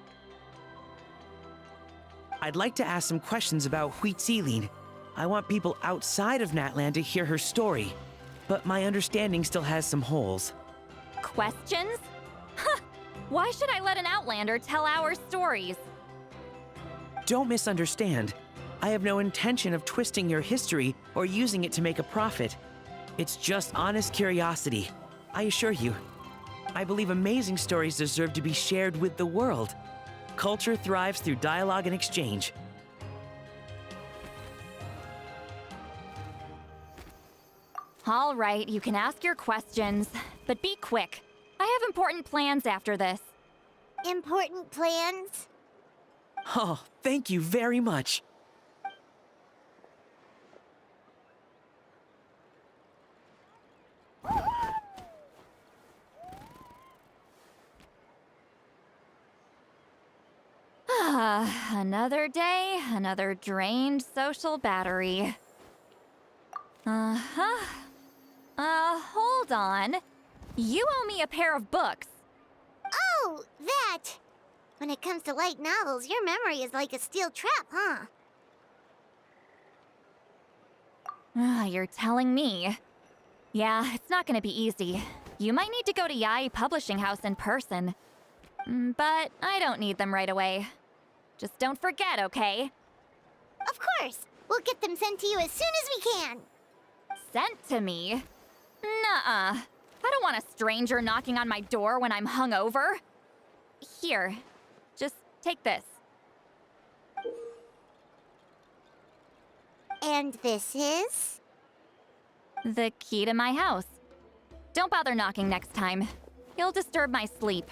I'd like to ask some questions about Huitzilin. I want people outside of Natlan to hear her story, but my understanding still has some holes. Questions? Huh! Why should I let an Outlander tell our stories? Don't misunderstand. I have no intention of twisting your history or using it to make a profit. It's just honest curiosity, I assure you. I believe amazing stories deserve to be shared with the world. Culture thrives through dialogue and exchange. All right, you can ask your questions, but be quick. I have important plans after this. Important plans? Oh, thank you very much. Another day, another drained social battery. Hold on. You owe me a pair of books. Oh, that! When it comes to light novels, your memory is like a steel trap, huh? You're telling me. Yeah, it's not gonna be easy. You might need to go to Yai Publishing House in person. But I don't need them right away. Just don't forget, okay? Of course! We'll get them sent to you as soon as we can! Sent to me? Nuh-uh. I don't want a stranger knocking on my door when I'm hungover. Here, just take this. And this is? The key to my house. Don't bother knocking next time. You'll disturb my sleep.